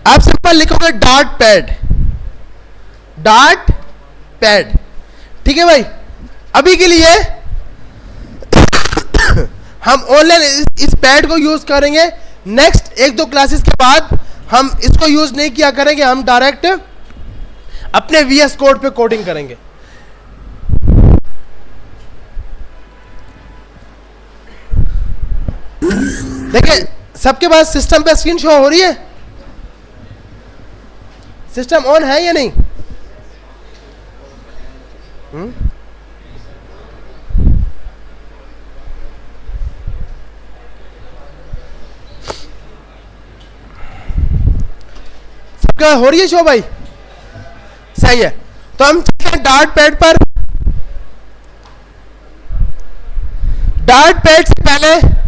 आप सिंपल लिखोगे dot pad, dot pad, ठीक है भाई। अभी के लिए हम ऑनलाइन इस पैड को यूज करेंगे। नेक्स्ट 1-2 क्लासेस के बाद हम इसको यूज नहीं किया करेंगे, हम डायरेक्ट अपने VS कोड पे कोडिंग करेंगे। देखिए सबके पास सिस्टम पे स्क्रीन शो हो रही है, सिस्टम ऑन है या नहीं? सबका हो रही है शो भाई? सही है। तो हम चलते हैं डॉट पैड पर। डॉट पैड से पहले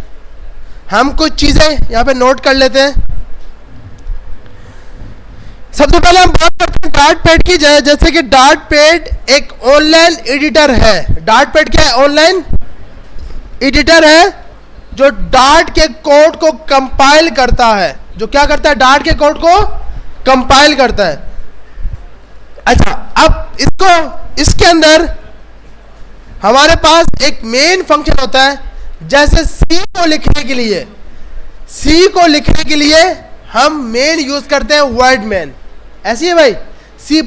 हम कुछ चीजें यहां पे नोट कर लेते हैं। सबसे पहले हम बात करते हैं डॉट पैड की, जैसे कि डॉट पैड एक ऑनलाइन एडिटर है। डॉट पैड क्या है? ऑनलाइन एडिटर है जो डॉट के कोड को कंपाइल करता है। जो क्या करता है? डॉट के कोड को कंपाइल करता है। अच्छा, अब इसके अंदर हमारे पास एक मेन फंक्शन होता है। जैसे सी को लिखने के लिए हम मेन यूज करते हैं वर्ड मेन, ऐसी है भाई। C++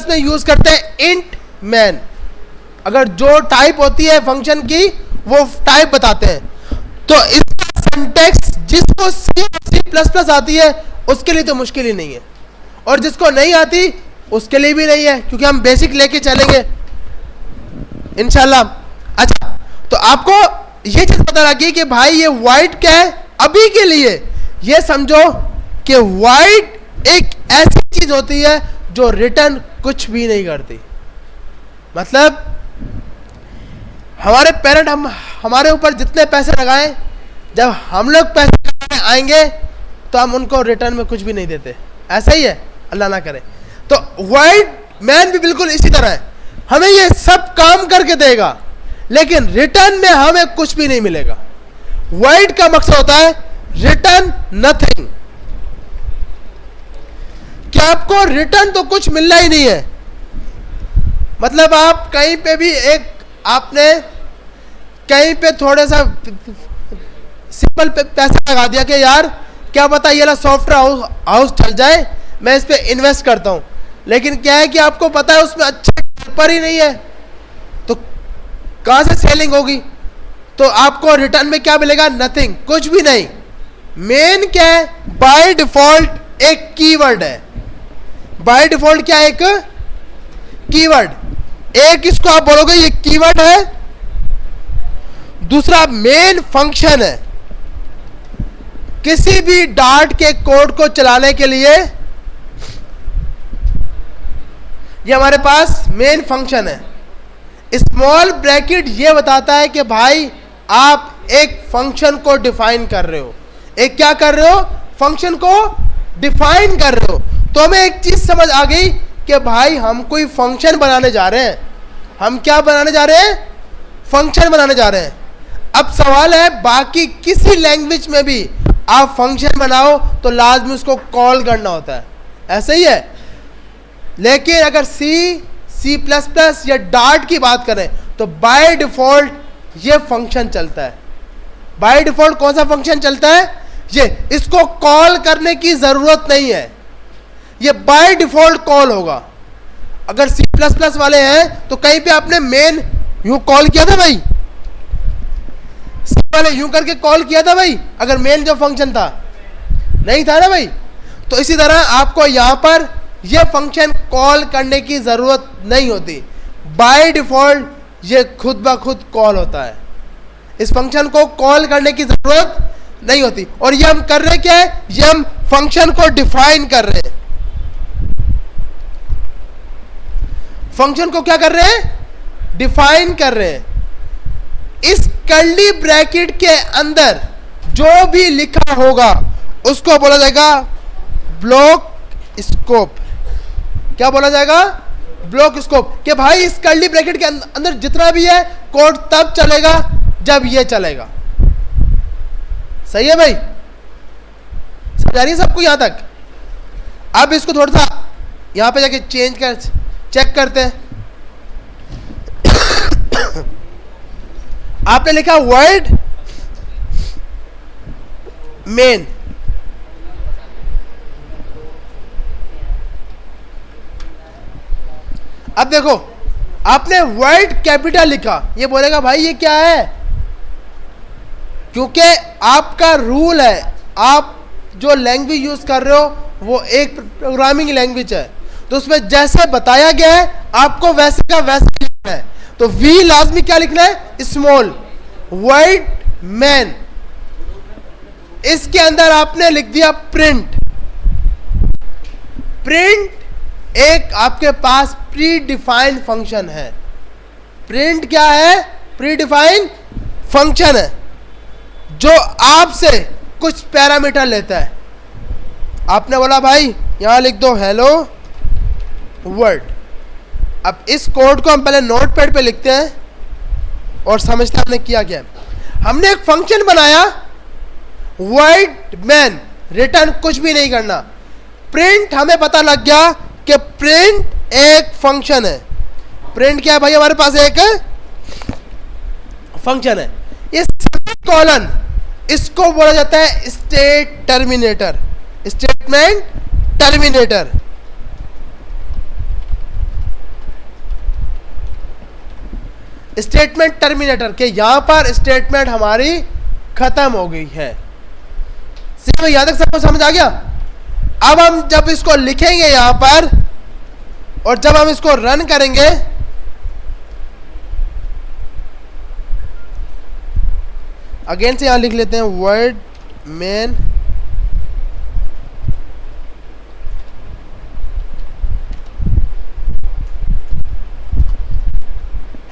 में यूज करते हैं इंट मैन। अगर जो टाइप होती है फंक्शन की वो टाइप बताते हैं। तो इसका सिंटैक्स जिसको C++ आती है उसके लिए तो मुश्किल ही नहीं है, और जिसको नहीं आती उसके लिए भी नहीं है, क्योंकि हम बेसिक लेके चलेंगे इंशाल्लाह। अच्छा, तो आपको ये चीज पता लगी कि भाई ये वाइड क्या है। अभी के लिए ये समझो कि वाइड एक ऐसी चीज होती है जो रिटर्न कुछ भी नहीं करती। मतलब हमारे पेरेंट हमारे ऊपर जितने पैसे लगाएं, जब हम लोग पैसे लगाने आएंगे तो हम उनको रिटर्न में कुछ भी नहीं देते। ऐसा ही है, अल्लाह ना करे। तो वाइड मैन भी बिल्कुल इसी तरह है, हमें ये सब काम करके देगा लेकिन रिटर्न में हमें कुछ भी नहीं मिलेगा। वाइड का मकसद होता है रिटर्न नथिंग, कि आपको रिटर्न तो कुछ मिलना ही नहीं है। मतलब आप कहीं पे भी आपने कहीं पे थोड़ा सा सिंपल पैसा लगा दिया कि यार क्या पता ये ला सॉफ्टवेयर हाउस चल जाए, मैं इस पे इन्वेस्ट करता हूं। लेकिन क्या है कि आपको पता है उसमें अच्छा पर ही नहीं है, तो कहां से सेलिंग होगी? तो आपको रिटर्न में क्या मिलेगा? नथिंग, कुछ भी नहीं। मेन क्या है? बाय डिफॉल्ट एक कीवर्ड है। बाय डिफॉल्ट क्या है? एक कीवर्ड। एक इसको आप बोलोगे ये कीवर्ड है, दूसरा मेन फंक्शन है। किसी भी डॉट के कोड को चलाने के लिए ये हमारे पास मेन फंक्शन है। स्मॉल ब्रैकेट ये बताता है कि भाई आप एक फंक्शन को डिफाइन कर रहे हो। एक क्या कर रहे हो? फंक्शन को डिफाइन कर रहे हो। तो हमें एक चीज समझ आ गई कि भाई हम कोई फंक्शन बनाने जा रहे हैं। हम क्या बनाने जा रहे हैं? फंक्शन बनाने जा रहे हैं। अब सवाल है, बाकी किसी लैंग्वेज में भी आप फंक्शन बनाओ तो लाजमी उसको कॉल करना होता है, ऐसा ही है। लेकिन अगर C++ या डॉट की बात करें तो बाय डिफॉल्ट ये फंक्शन चलता है। बाय डिफॉल्ट कौन सा फंक्शन चलता है? ये, इसको कॉल करने की जरूरत नहीं है, ये बाय डिफॉल्ट कॉल होगा। अगर C++ वाले हैं तो कहीं पे आपने मेन यूं कॉल किया था भाई, C वाले यूं करके कॉल किया था भाई, अगर मेन जो फंक्शन था नहीं था ना भाई। तो इसी तरह आपको यहां पर यह फंक्शन कॉल करने की जरूरत नहीं होती। बाय डिफॉल्ट ये खुद ब खुद कॉल होता है। इस फंक्शन को कॉल करने की जरूरत नहीं होती। और ये हम कर रहे क्या है? ये हम फंक्शन को डिफाइन कर रहे हैं। फंक्शन को क्या कर रहे हैं? डिफाइन कर रहे हैं। इस कर्ली ब्रैकेट के अंदर जो भी लिखा होगा उसको बोला जाएगा ब्लॉक स्कोप। क्या बोला जाएगा? Block scope. कि भाई इस कर्ली ब्रैकेट के अंदर जितना भी है कोड तब चलेगा जब ये चलेगा। सही है भाई? समझ आ रही है सबको यहां तक? अब इसको थोड़ा सा यहां पे जाके चेंज कर चेक करते हैं। आपने लिखा वर्ड मेन, अब देखो आपने वर्ड कैपिटल लिखा, ये बोलेगा भाई ये क्या है, क्योंकि आपका रूल है, आप जो लैंग्वेज यूज कर रहे हो वो एक प्रोग्रामिंग लैंग्वेज है, तो उसमें जैसे बताया गया है आपको वैसे का वैसे लिखना है। तो वी लाजमी क्या लिखना है, स्मॉल वर्ड मैन, इसके अंदर आपने लिख दिया प्रिंट। प्रिंट एक आपके पास प्री डिफाइंड फंक्शन है। प्रिंट क्या है, प्री डिफाइंड फंक्शन है जो आपसे कुछ पैरामीटर लेता है। आपने बोला भाई यहां लिख दो हेलो वर्ड। अब इस कोड को हम पहले नोटपैड पे लिखते हैं और समझते हैं हमने किया क्या। हमने एक फंक्शन बनाया वर्ड मैन, रिटर्न कुछ भी नहीं करना। प्रिंट हमें पता लग गया कि प्रिंट एक फंक्शन है। प्रिंट क्या है भाई, हमारे पास एक फंक्शन है। ये सेमीकोलन, इसको बोला जाता है state terminator, statement terminator. Statement terminator के यहां पर स्टेटमेंट हमारी खत्म हो गई है। यहां तक सबको समझ आ गया। अब हम जब इसको लिखेंगे यहां पर और जब हम इसको रन करेंगे, अगेन से यहां लिख लेते हैं वर्ड मेन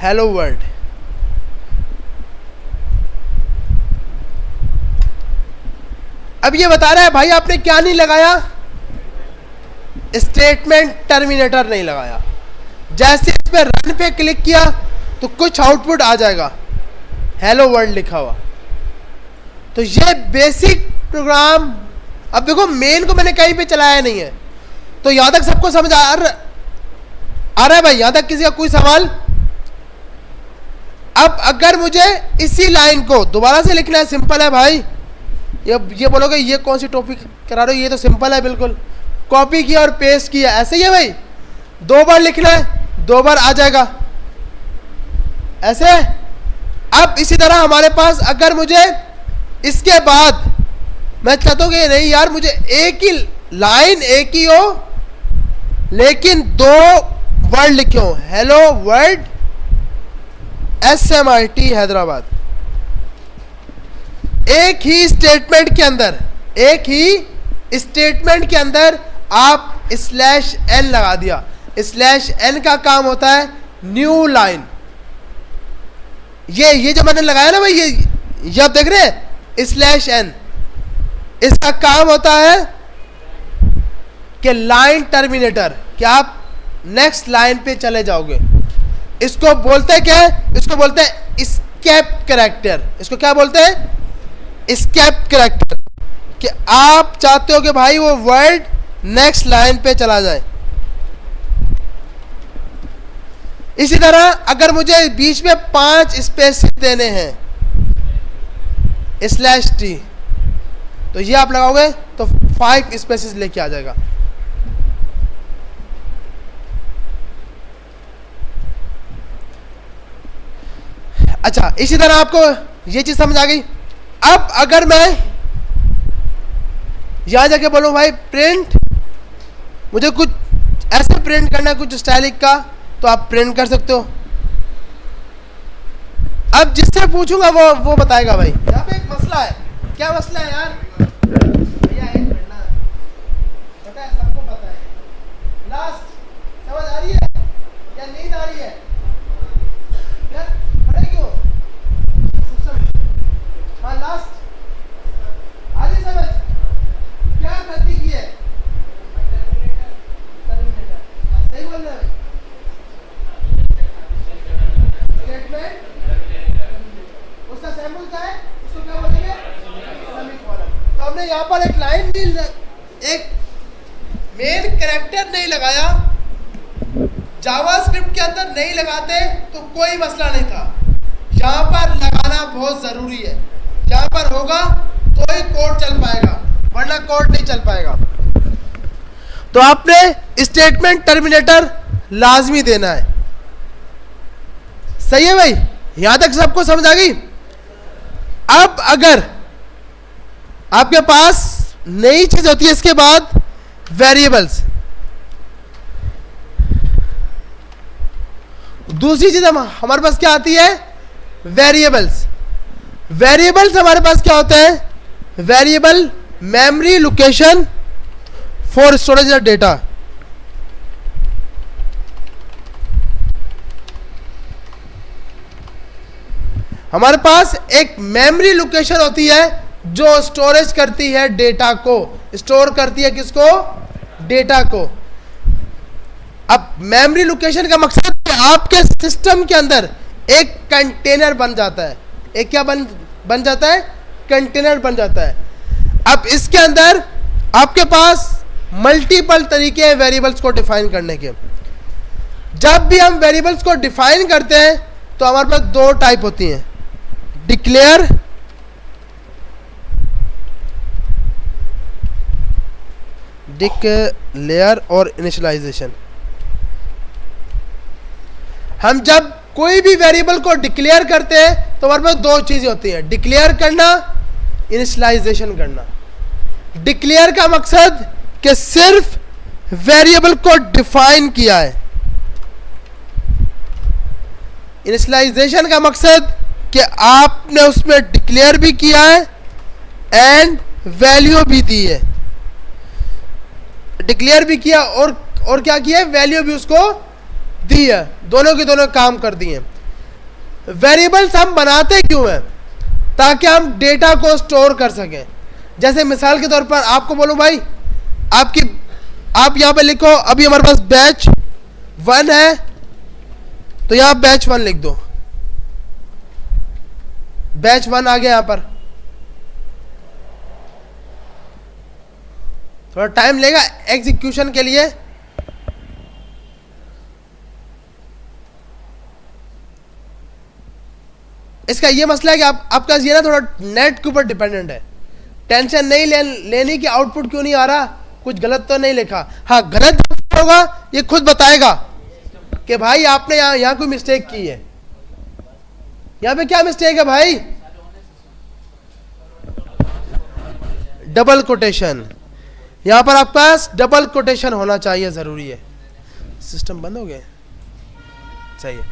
हेलो वर्ल्ड। अब ये बता रहा है भाई आपने क्या नहीं लगाया, स्टेटमेंट टर्मिनेटर नहीं लगाया। जैसे इस पे रन पे क्लिक किया तो कुछ आउटपुट आ जाएगा हेलो वर्ल्ड लिखा हुआ। तो ये बेसिक प्रोग्राम, अब देखो मेन को मैंने कहीं पे चलाया नहीं है। तो यहां तक सबको समझ आ रहा है भाई, यहां तक किसी का कोई सवाल? अब अगर मुझे इसी लाइन को दोबारा से लिखना है, सिंपल है भाई। ये बोलोगे ये कौन सी टॉपिक करा रहे हो, ये तो सिंपल है बिल्कुल। कॉपी किया और पेस्ट किया, ऐसे ही है भाई। 2 बार लिखना है, 2 बार आ जाएगा ऐसे। अब इसी तरह हमारे पास अगर मुझे इसके बाद मैं चाहता हूं कि नहीं यार मुझे एक ही लाइन एक ही हो लेकिन 2 वर्ड लिखे हो, हेलो वर्ड SMIT हैदराबाद। एक ही स्टेटमेंट के अंदर आप /n लगा दिया। /n का काम होता है न्यू लाइन। ये जो मैंने लगाया ना भाई, ये आप देख रहे हैं /n, इसका काम होता है कि लाइन टर्मिनेटर, कि आप नेक्स्ट लाइन पे चले जाओगे। इसको बोलते हैं क्या, इसको बोलते हैं एस्केप कैरेक्टर। इसको क्या बोलते हैं, एस्केप कैरेक्टर, कि आप चाहते हो कि भाई वो वर्ड नेक्स्ट लाइन पे चला जाए। इसी तरह अगर मुझे बीच में 5 स्पेस देने हैं /t, तो ये आप लगाओगे तो 5 स्पेसेस लेके आ जाएगा। अच्छा, इसी तरह आपको ये चीज समझ आ गई। अब अगर मैं यहां जाके बोलूं भाई प्रिंट, मुझे कुछ ऐसे प्रिंट करना है कुछ स्टाइलिक का, तो आप प्रिंट कर सकते हो। अब जिससे पूछूंगा वो बताएगा भाई। यहाँ पे एक मसला है। क्या मसला है यार भैया, एक मिनट ना, पता है सबको पता है। लास्ट समझ आ रही है या नींद आ रही है यार, खड़े क्यों? हाँ लास्ट आ रही समझ, क्या गलती की है? सही बोल रहे हैं। स्टेटमेंट उसका सैंपल क्या है, उसको क्या बोलेंगे, सेमीकोलन। तो हमने यहाँ पर एक लाइन भी, एक मेन कैरेक्टर नहीं लगाया, जावास्क्रिप्ट के अंदर नहीं लगाते तो कोई मसला नहीं था। यहाँ पर लगाना बहुत जरूरी है, यहाँ पर होगा तो ही कोड चल पाएगा, वरना कोड नहीं चल पाएगा। तो आपने स्टेटमेंट टर्मिनेटर लाजमी देना है। सही है भाई, यहां तक सबको समझ आ गई। अब अगर आपके पास नई चीज होती है इसके बाद वेरिएबल्स, दूसरी चीज हमारे पास क्या आती है, वेरिएबल्स। वेरिएबल्स हमारे पास क्या होता है, variable memory location for storage of data. हमारे पास एक मेमोरी लोकेशन होती है जो स्टोरेज करती है डेटा को, स्टोर करती है किसको, डेटा को। अब मेमोरी लोकेशन का मकसद आपके सिस्टम के अंदर एक कंटेनर बन जाता है। एक क्या बन जाता है, कंटेनर बन जाता है। अब इसके अंदर आपके पास मल्टीपल तरीके हैं वेरिएबल्स को डिफाइन करने के। जब भी हम वेरिएबल्स को डिफाइन करते हैं तो हमारे पास दो टाइप होती हैं, डिक्लेयर और इनिशियलाइजेशन। हम जब कोई भी वेरिएबल को डिक्लेयर करते हैं तो हमारे पास दो चीजें होती हैं, डिक्लेयर करना, इनिशियलाइजेशन करना। डिक्लेयर का मकसद कि सिर्फ वेरिएबल को डिफाइन किया है। इनिशियलाइजेशन का मकसद कि आपने उसमें डिक्लेयर भी किया है एंड वैल्यू भी दी है। डिक्लेयर भी किया और क्या किया है, वैल्यू भी उसको दी है, दोनों के दोनों काम कर दिए। वेरिएबल्स हम बनाते क्यों हैं, ताकि हम डेटा को स्टोर कर सकें। जैसे मिसाल के तौर पर आपको बोलूं भाई, आप यहां पे लिखो, अभी हमारे पास बैच 1 है तो यहां बैच 1 लिख दो, बैच 1 आ गया। यहां पर थोड़ा टाइम लेगा एग्जीक्यूशन के लिए। इसका ये मसला है कि आपका ये ना थोड़ा नेट के ऊपर डिपेंडेंट है। टेंशन नहीं लेनी कि आउटपुट क्यों नहीं आ रहा, कुछ गलत तो नहीं लिखा। हाँ, गलत होगा ये खुद बताएगा कि भाई आपने यहाँ कोई मिस्टेक की है। यहाँ पे क्या मिस्टेक है भाई, डबल कोटेशन। यहाँ पर आपके पास डबल कोटेशन होना चाहिए, जरूरी है। सिस्टम बंद हो गया, सही है।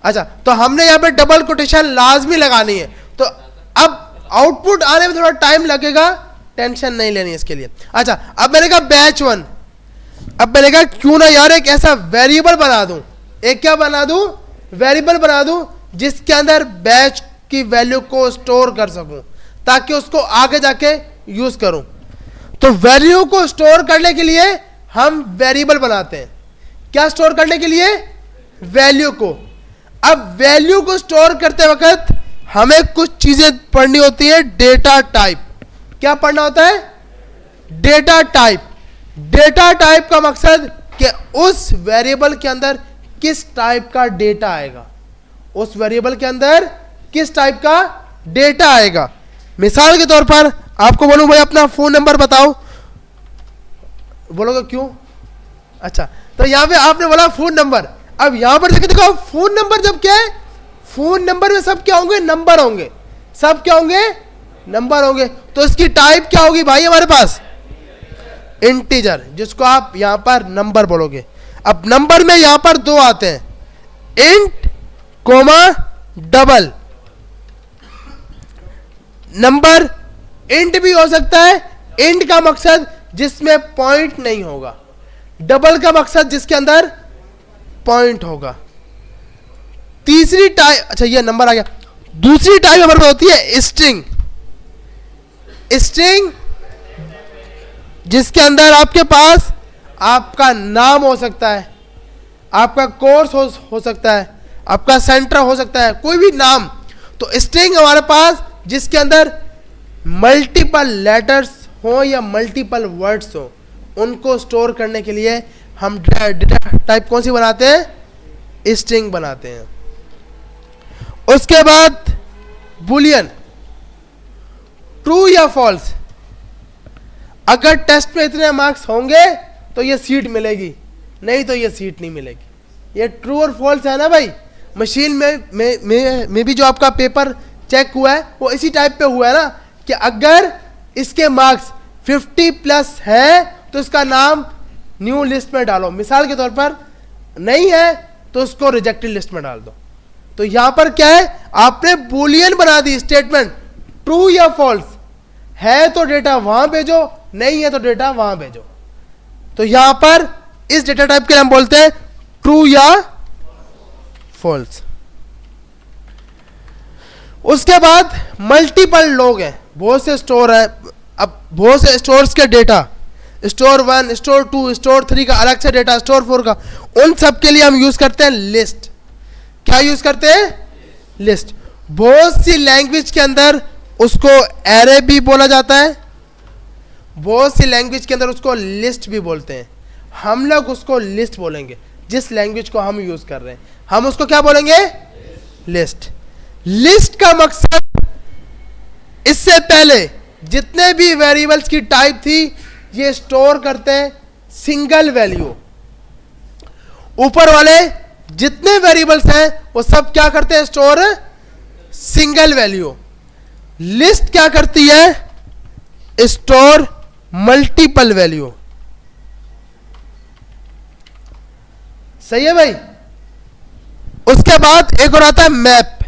अच्छा, तो हमने यहाँ पे डबल कोटेशन लाजमी लगानी है। तो अब आउटपुट आने में थोड़ा टाइम लगेगा, टेंशन नहीं लेनी इसके लिए। अच्छा, अब मैंने कहा बैच 1, अब मैंने कहा क्यों ना यार एक ऐसा वेरिएबल बना दूं, एक क्या बना दूं, वेरिएबल बना दूं जिसके अंदर बैच की वैल्यू को स्टोर कर सकूं, ताकि उसको आगे जाके यूज करूं। तो वैल्यू को स्टोर करने के लिए हम वेरिएबल बनाते हैं। क्या स्टोर करने के लिए, वैल्यू को। अब वैल्यू को स्टोर करते वक्त हमें कुछ चीजें पढ़नी होती है, डेटा टाइप। क्या पढ़ना होता है, डेटा टाइप। डेटा टाइप का मकसद कि उस वेरिएबल के अंदर किस टाइप का डेटा आएगा, उस वेरिएबल के अंदर किस टाइप का डेटा आएगा। मिसाल के तौर पर आपको बोलूं भाई अपना फोन नंबर बताओ, बोलोगे क्यों, अच्छा तो यहां पे आपने बोला फोन नंबर। अब यहां पर देखो फोन नंबर जब क्या है, फोन नंबर में सब क्या होंगे, नंबर होंगे, सब क्या होंगे, नंबर होंगे। तो इसकी टाइप क्या होगी भाई हमारे पास, इंटीजर, जिसको आप यहां पर नंबर बोलोगे। अब नंबर में यहां पर दो आते हैं, int comma double. Number int भी हो सकता है, इंट का मकसद जिसमें पॉइंट नहीं होगा, डबल का मकसद जिसके अंदर पॉइंट होगा। तीसरी टाइप, अच्छा ये नंबर आ गया। दूसरी टाइप हमारे पास होती है स्ट्रिंग। स्ट्रिंग जिसके अंदर आपके पास आपका नाम हो सकता है, आपका कोर्स हो सकता है, आपका सेंटर हो सकता है, कोई भी नाम। तो स्ट्रिंग हमारे पास जिसके अंदर मल्टीपल लेटर्स हो या मल्टीपल वर्ड्स हो, उनको स्टोर करने के लिए हम डेटा टाइप कौन सी बनाते हैं? स्ट्रिंग बनाते हैं। उसके बाद बुलियन, ट्रू या फॉल्स। अगर टेस्ट में इतने मार्क्स होंगे तो ये सीट मिलेगी, नहीं तो ये सीट नहीं मिलेगी। ये ट्रू और फॉल्स है ना भाई। मशीन में भी जो आपका पेपर चेक हुआ है वो इसी टाइप पे हुआ है ना, कि अगर इसके मार्क्स 50 प्लस है तो इसका नाम न्यू लिस्ट में डालो। मिसाल के तौर पर नहीं है तो उसको रिजेक्टेड लिस्ट में डाल दो। तो यहां पर क्या है, आपने बुलियन बना दी स्टेटमेंट, ट्रू या फॉल्स है तो डेटा वहां भेजो, नहीं है तो डेटा वहां भेजो। तो यहां पर इस डेटा टाइप के लिए हम बोलते हैं ट्रू या फॉल्स। उसके बाद मल्टीपल लोग हैं, बहुत से स्टोर है। अब बहुत से स्टोर्स के डेटा, स्टोर 1, स्टोर 2, स्टोर 3 का अलग से डेटा, स्टोर 4 का, उन सब के लिए हम यूज करते हैं लिस्ट। क्या यूज करते हैं? लिस्ट। बहुत सी लैंग्वेज के अंदर उसको एरे भी बोला जाता है, बहुत सी लैंग्वेज के अंदर उसको लिस्ट भी बोलते हैं। हम लोग उसको लिस्ट बोलेंगे, जिस लैंग्वेज को हम यूज कर रहे हैं हम उसको क्या बोलेंगे? लिस्ट। लिस्ट का मकसद, इससे पहले जितने भी वेरिएबल्स की टाइप थी ये स्टोर करते हैं सिंगल वैल्यू। ऊपर वाले जितने वेरिएबल्स हैं वो सब क्या करते हैं? Store single value. लिस्ट क्या करती है? Store multiple value. सही है भाई। उसके बाद एक और आता है मैप।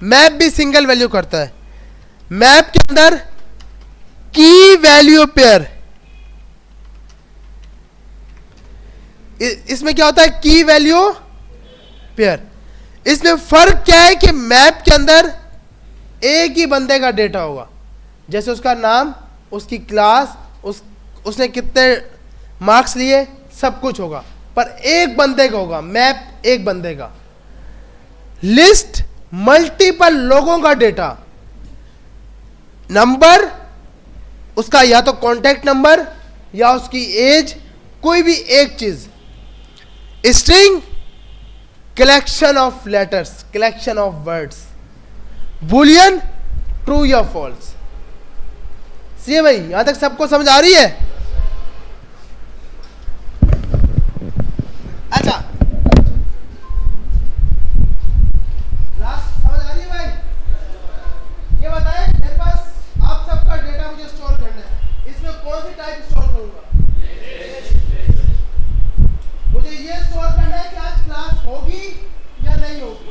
मैप भी सिंगल वैल्यू करता है। मैप के अंदर की वैल्यू पेयर, इसमें क्या होता है? की वैल्यू पेयर। इसमें फर्क क्या है कि मैप के अंदर एक ही बंदे का डेटा होगा, जैसे उसका नाम, उसकी क्लास, उसने कितने मार्क्स लिए, सब कुछ होगा, पर एक बंदे का होगा। मैप एक बंदे का। लिस्ट मल्टीपल लोगों का डेटा। नंबर उसका या तो कॉन्टैक्ट नंबर या उसकी एज, कोई भी एक चीज। String collection of letters, collection of words. Boolean true या फॉल्स। सी भाई, यहां तक सबको समझ आ रही है? अच्छा, लास्ट समझ आ रही है भाई? ये बताएं, मेरे पास आप सबका डेटा मुझे स्टोर करना है, इसमें कौन सी टाइप स्टोर करूंगा? मुझे ये स्टोर करना है कि आज क्लास होगी या नहीं होगी।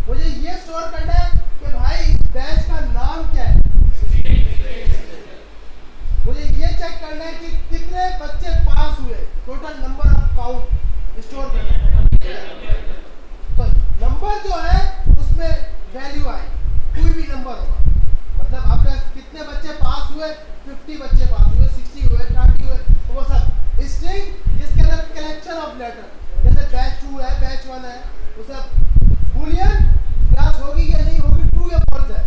मुझे ये स्टोर करना है कि भाई इस बैच का नाम क्या है। मुझे ये चेक करना है कि कितने बच्चे पास हुए, total number of count store करना है। तो नंबर जो है उसमें वैल्यू आई, कोई भी नंबर होगा, मतलब आपके कितने बच्चे पास हुए, 50 बच्चे पास हुए, 60 हुए, 30 हुए, तो वो सब स्ट्रिंग जिसके अंदर कलेक्शन ऑफ लेटर, जैसे बैच 2 है, बैच 1 है, वो सब। बुलियन क्लास होगी या नहीं होगी, ट्रू या फॉल्स है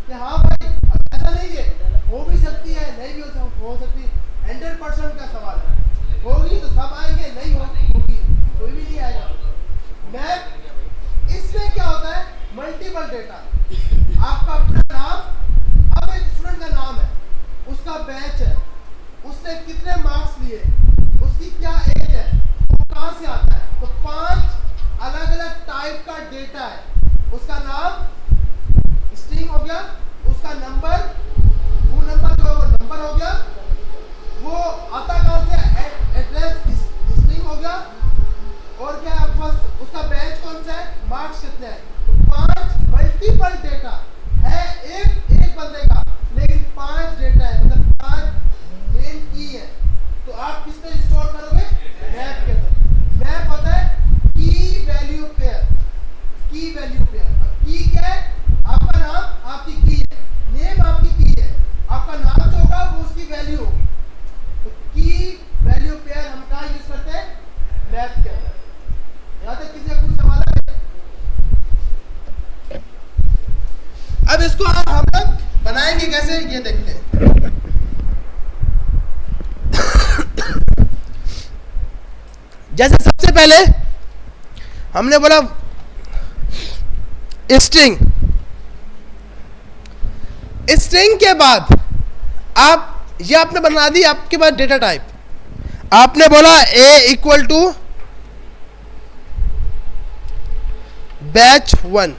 कि हाँ भाई, ऐसा नहीं है, हो भी सकती है, नहीं भी हो सकती, 100% का सवाल है। होगी तो सब आएंगे, नहीं होगी कोई भी नहीं आएगा। मैप, इसमें क्या होता है? Multiple data. आपका अपना नाम, अब एक स्टूडेंट का नाम है, उसका बैच है, उसने कितने मार्क्स लिए, उसकी क्या एज है, वो कहां से आता है, तो 5 अलग अलग टाइप का डेटा है। उसका नाम स्ट्रिंग हो गया, उसका नंबर, वो नंबर जो है वो नंबर हो गया, वो आता कहां से, एड्रेस स्ट्रिंग हो गया, और क्या आपके पास उसका बैच कौन सा है, मार्क्स कितने हैं। तो 5 मल्टीपल डेटा है एक बंदे का, लेकिन 5 डेटा है, मतलब 5 मेन की है। तो आप किस पे स्टोर करोगे? मैप के अंदर। मैप होता है की वैल्यू पेयर। की वैल्यू पेयर। अब की क्या है? आपका नाम, आपकी की है, नेम आपकी की है, आपका नाम जो होगा वो उसकी वैल्यू होगी। तो की वैल्यू पेयर हम कहाँ यूज करते हैं? मैप के अंदर। यहां तक किसी का कुछ सवाल है? अब इसको हम लोग बनाएंगे कैसे, ये देखते हैं। जैसे सबसे पहले हमने बोला स्ट्रिंग, स्ट्रिंग के बाद आप ये आपने बना दी आपके पास डेटा टाइप, आपने बोला a equal to batch 1,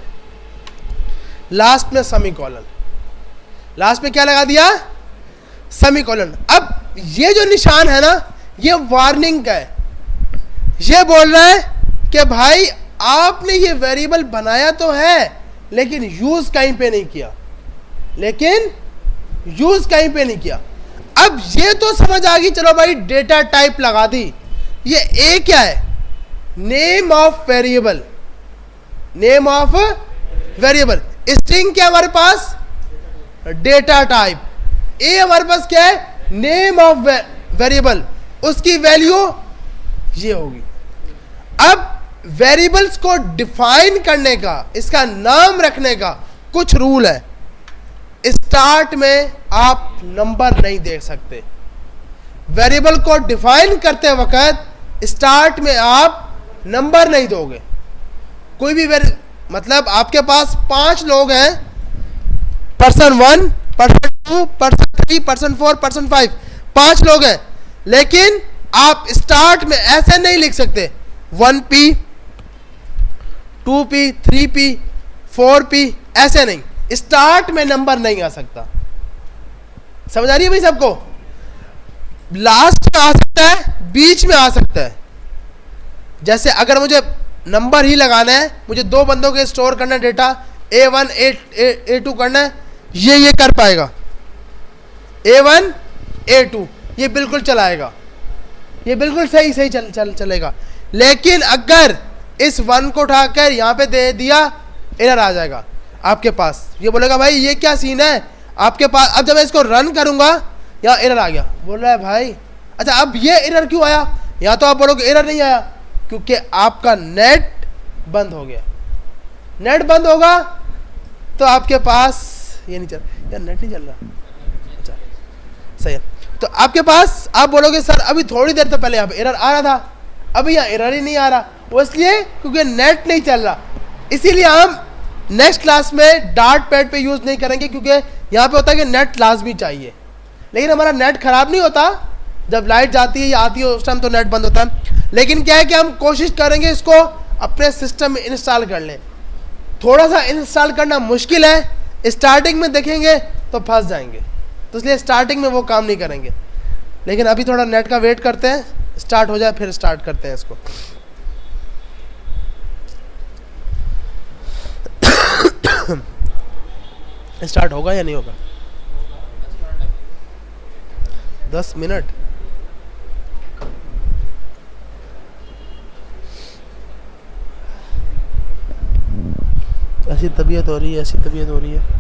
last में सेमीकोलन, लास्ट में क्या लगा दिया, सेमीकोलन। अब ये जो निशान है ना, ये वार्निंग का है, ये बोल रहा है कि भाई आपने ये वेरिएबल बनाया तो है लेकिन यूज कहीं पे नहीं किया, लेकिन यूज कहीं पे नहीं किया। अब ये तो समझ आ गई, चलो भाई डेटा टाइप लगा दी। ये ए क्या है, name of variable, name of variable. String क्या हमारे पास, डेटा टाइप। ए हमारे पास क्या है, नेम ऑफ वेरिएबल, उसकी वैल्यू ये होगी। अब वेरिएबल्स को डिफाइन करने का, इसका नाम रखने का कुछ रूल है। स्टार्ट में आप नंबर नहीं दे सकते, वेरिएबल को डिफाइन करते वक्त स्टार्ट में आप नंबर नहीं दोगे। कोई भी मतलब आपके पास 5 लोग हैं, person 1, person 2, person 3, person 4, person 5, 5 लोग हैं, लेकिन आप स्टार्ट में ऐसे नहीं लिख सकते 1p 2p 3p 4p, ऐसे नहीं। स्टार्ट में नंबर नहीं आ सकता, समझ आ रही है भाई सबको। लास्ट में आ सकता है, बीच में आ सकता है। जैसे अगर मुझे नंबर ही लगाना है, मुझे 2 बंदों के स्टोर करना है डेटा, A1 A2 करना है, ये कर पाएगा, A1 A2 ये बिल्कुल चलाएगा, ये बिल्कुल सही चलेगा। लेकिन अगर इस 1 को उठाकर यहां पे दे दिया, एरर आ जाएगा आपके पास। ये बोलेगा भाई ये क्या सीन है आपके पास। अब जब मैं इसको रन करूंगा, यहाँ एरर आ गया, बोल रहा है भाई अच्छा अब ये एरर क्यों आया। यहाँ तो आप बोलोगे एरर नहीं आया, क्योंकि आपका नेट बंद हो गया। नेट बंद होगा तो आपके पास ये नहीं चल, यार नेट नहीं चल रहा, अच्छा सही है। तो आपके पास आप बोलोगे सर अभी थोड़ी देर तो पहले यहाँ पे एरर आ रहा था, अभी यहाँ एरर ही नहीं आ रहा। वो इसलिए क्योंकि नेट नहीं चल रहा। इसीलिए हम नेक्स्ट क्लास में डार्ट पैड पे यूज़ नहीं करेंगे, क्योंकि यहाँ पे होता है कि नेट लाजमी चाहिए। लेकिन हमारा नेट ख़राब नहीं होता, जब लाइट जाती है या आती है उस टाइम तो नेट बंद होता है। लेकिन क्या है कि हम कोशिश करेंगे इसको अपने सिस्टम में इंस्टॉल कर लें। थोड़ा सा इंस्टॉल करना मुश्किल है, स्टार्टिंग में देखेंगे तो फंस जाएंगे, तो इसलिए स्टार्टिंग में वो काम नहीं करेंगे। लेकिन अभी थोड़ा नेट का वेट करते हैं, स्टार्ट हो जाए फिर स्टार्ट करते हैं इसको। स्टार्ट होगा या नहीं होगा? 10 मिनट। ऐसी तबीयत हो रही है, ऐसी तबीयत हो रही है।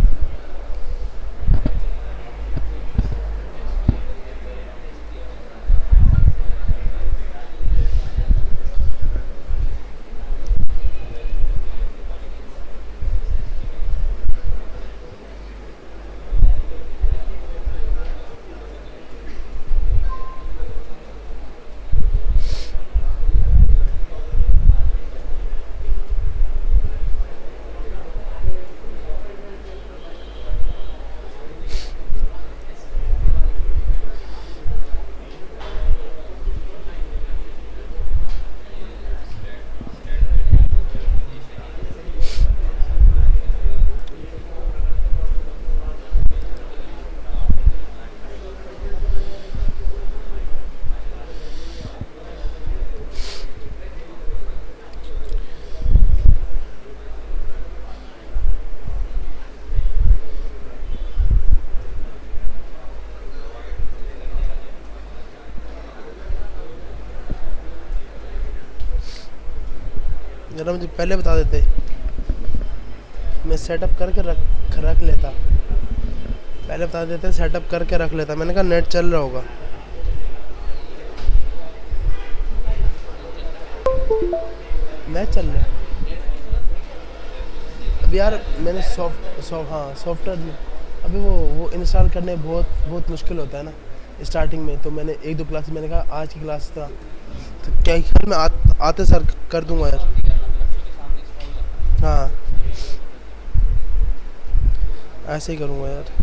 जरा मुझे पहले बता देते, मैं सेटअप करके रख लेता। पहले बता देते, सेटअप करके रख लेता। मैंने कहा नेट चल रहा होगा। मैच चल रहा है अब यार। मैंने सॉफ्टवेयर अभी वो इंस्टॉल करने बहुत मुश्किल होता है ना स्टार्टिंग में। तो मैंने 1-2 क्लास मैंने कहा आज की क्लास तो क्या ख्याल में आते सर कर दूंगा यार। हाँ ऐसे ही करूंगा यार।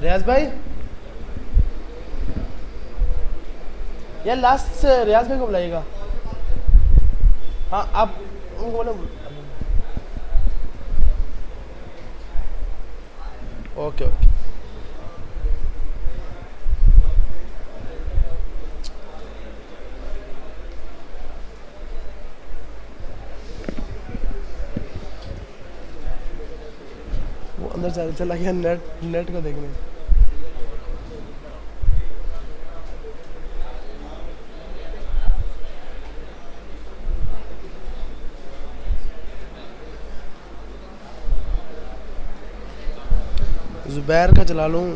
रियाज भाई यार लास्ट से रियाज भाई को बुलाइएगा। हाँ आप उनको बोलो। ओके ओके वो अंदर चला गया नेट को देखने। जुबैर का चला लूं।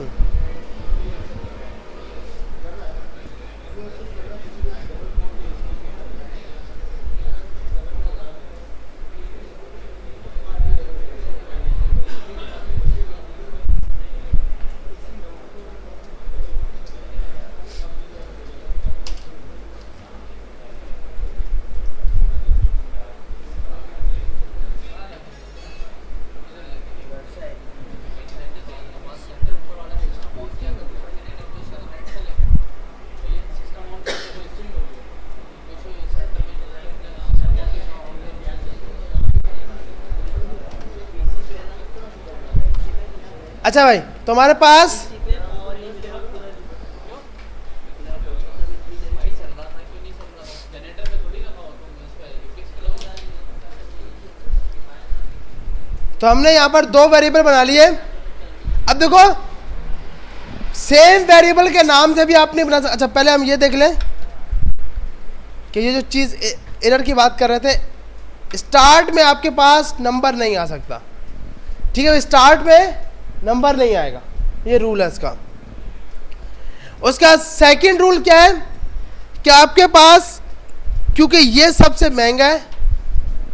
अच्छा भाई तुम्हारे पास तो हमने यहां पर दो वेरिएबल बना लिए। अब देखो सेम वेरिएबल के नाम से भी आपने बना सकते। अच्छा पहले हम ये देख लें कि ये जो चीज एरर की बात कर रहे थे, स्टार्ट में आपके पास नंबर नहीं आ सकता। ठीक है, स्टार्ट में नंबर नहीं आएगा, ये रूल है इसका। उसका सेकंड रूल क्या है कि आपके पास, क्योंकि ये सबसे महंगा है,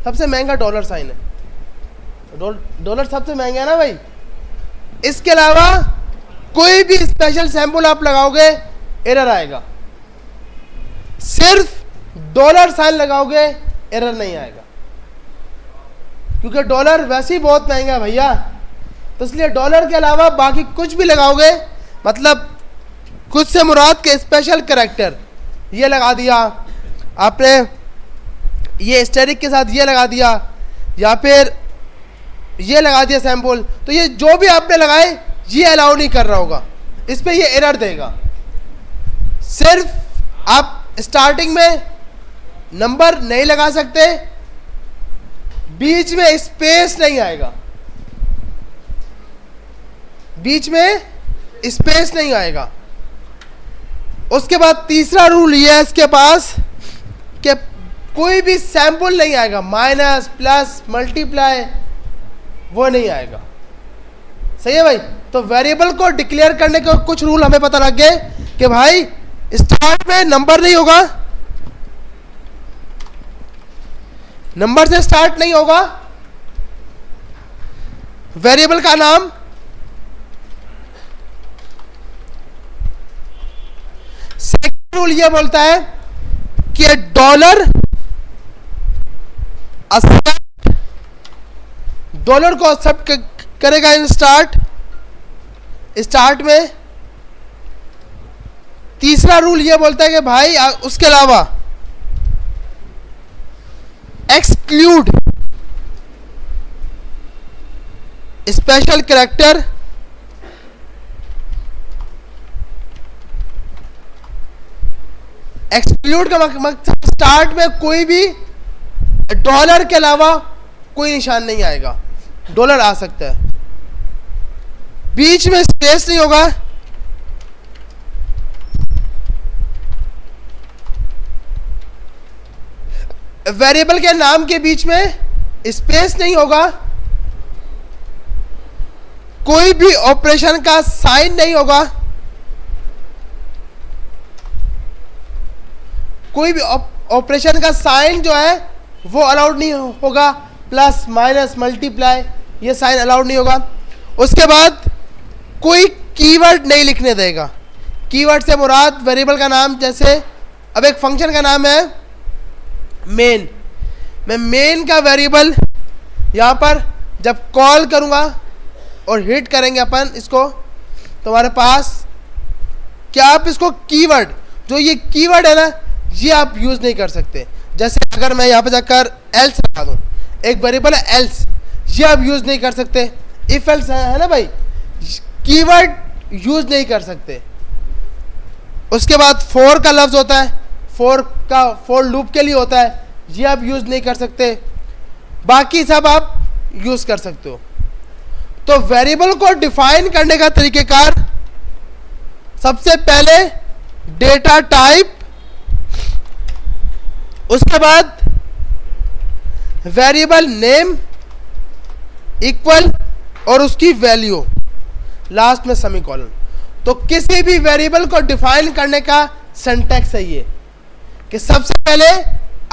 सबसे महंगा डॉलर साइन है, डॉलर सबसे महंगा है ना भाई। इसके अलावा कोई भी स्पेशल सैंपल आप लगाओगे एरर आएगा, सिर्फ डॉलर साइन लगाओगे एरर नहीं आएगा, क्योंकि डॉलर वैसे ही बहुत महंगा है भैया, तो इसलिए डॉलर के अलावा बाकी कुछ भी लगाओगे, मतलब कुछ से मुराद के स्पेशल कैरेक्टर, ये लगा दिया आपने, ये स्टेरिक के साथ ये लगा दिया, या फिर ये लगा दिया सैम्पल, तो ये जो भी आपने लगाए ये अलाउ नहीं कर रहा होगा, इस पे ये एरर देगा। सिर्फ आप स्टार्टिंग में नंबर नहीं लगा सकते, बीच में स्पेस नहीं आएगा, बीच में स्पेस नहीं आएगा। उसके बाद तीसरा रूल ये है इसके पास कि कोई भी सैंपल नहीं आएगा, माइनस प्लस मल्टीप्लाई वो नहीं आएगा। सही है भाई। तो वेरिएबल को डिक्लेयर करने के कुछ रूल हमें पता लग गए कि भाई स्टार्ट में नंबर नहीं होगा, नंबर से स्टार्ट नहीं होगा, वेरिएबल का नाम सेकंड रूल ये बोलता है कि डॉलर एक्सेप्ट, डॉलर को एक्सेप्ट करेगा इन स्टार्ट में। तीसरा रूल ये बोलता है कि भाई उसके अलावा एक्सक्लूड स्पेशल कैरेक्टर, एक्सक्लूड का मकसद स्टार्ट में कोई भी डॉलर के अलावा कोई निशान नहीं आएगा, डॉलर आ सकता है, बीच में स्पेस नहीं होगा, वेरिएबल के नाम के बीच में स्पेस नहीं होगा, कोई भी ऑपरेशन का साइन नहीं होगा, कोई भी ऑपरेशन का साइन जो है वो अलाउड नहीं होगा, प्लस माइनस मल्टीप्लाई ये साइन अलाउड नहीं होगा। उसके बाद कोई कीवर्ड नहीं लिखने देगा, कीवर्ड से मुराद वेरिएबल का नाम, जैसे अब एक फंक्शन का नाम है मेन, मैं मेन का वेरिएबल यहाँ पर जब कॉल करूँगा और हिट करेंगे अपन इसको, तो हमारे पास क्या आप इसको कीवर्ड, जो ये कीवर्ड है ना, ये आप यूज़ नहीं कर सकते। जैसे अगर मैं यहाँ पे जाकर एल्स लगा दूँ, एक वेरिएबल है एल्स, ये आप यूज़ नहीं कर सकते। इफ एल्स है ना भाई, कीवर्ड यूज़ नहीं कर सकते। उसके बाद फॉर का लफ्ज़ होता है, फॉर लूप के लिए होता है, ये आप यूज़ नहीं कर सकते, बाकी सब आप यूज़ कर सकते हो। तो वेरिएबल को डिफाइन करने का तरीक़ेकार, सबसे पहले डेटा टाइप, उसके बाद वेरिएबल नेम इक्वल और उसकी वैल्यू, लास्ट में सेमीकोलन। तो किसी भी वेरिएबल को डिफाइन करने का सिंटैक्स है ये कि सबसे पहले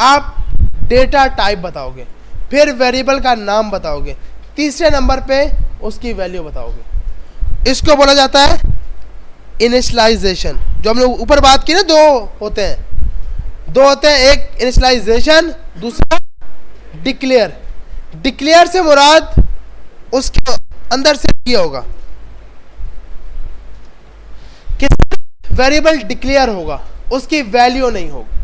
आप डेटा टाइप बताओगे, फिर वेरिएबल का नाम बताओगे, तीसरे नंबर पे उसकी वैल्यू बताओगे। इसको बोला जाता है इनिशियलाइजेशन। जो हमने ऊपर बात की ना, दो होते हैं, एक इनिशियलाइजेशन, दूसरा डिक्लेयर। डिक्लेयर से मुराद उसके अंदर से ये होगा कि वेरिएबल डिक्लेयर होगा, उसकी वैल्यू नहीं होगी।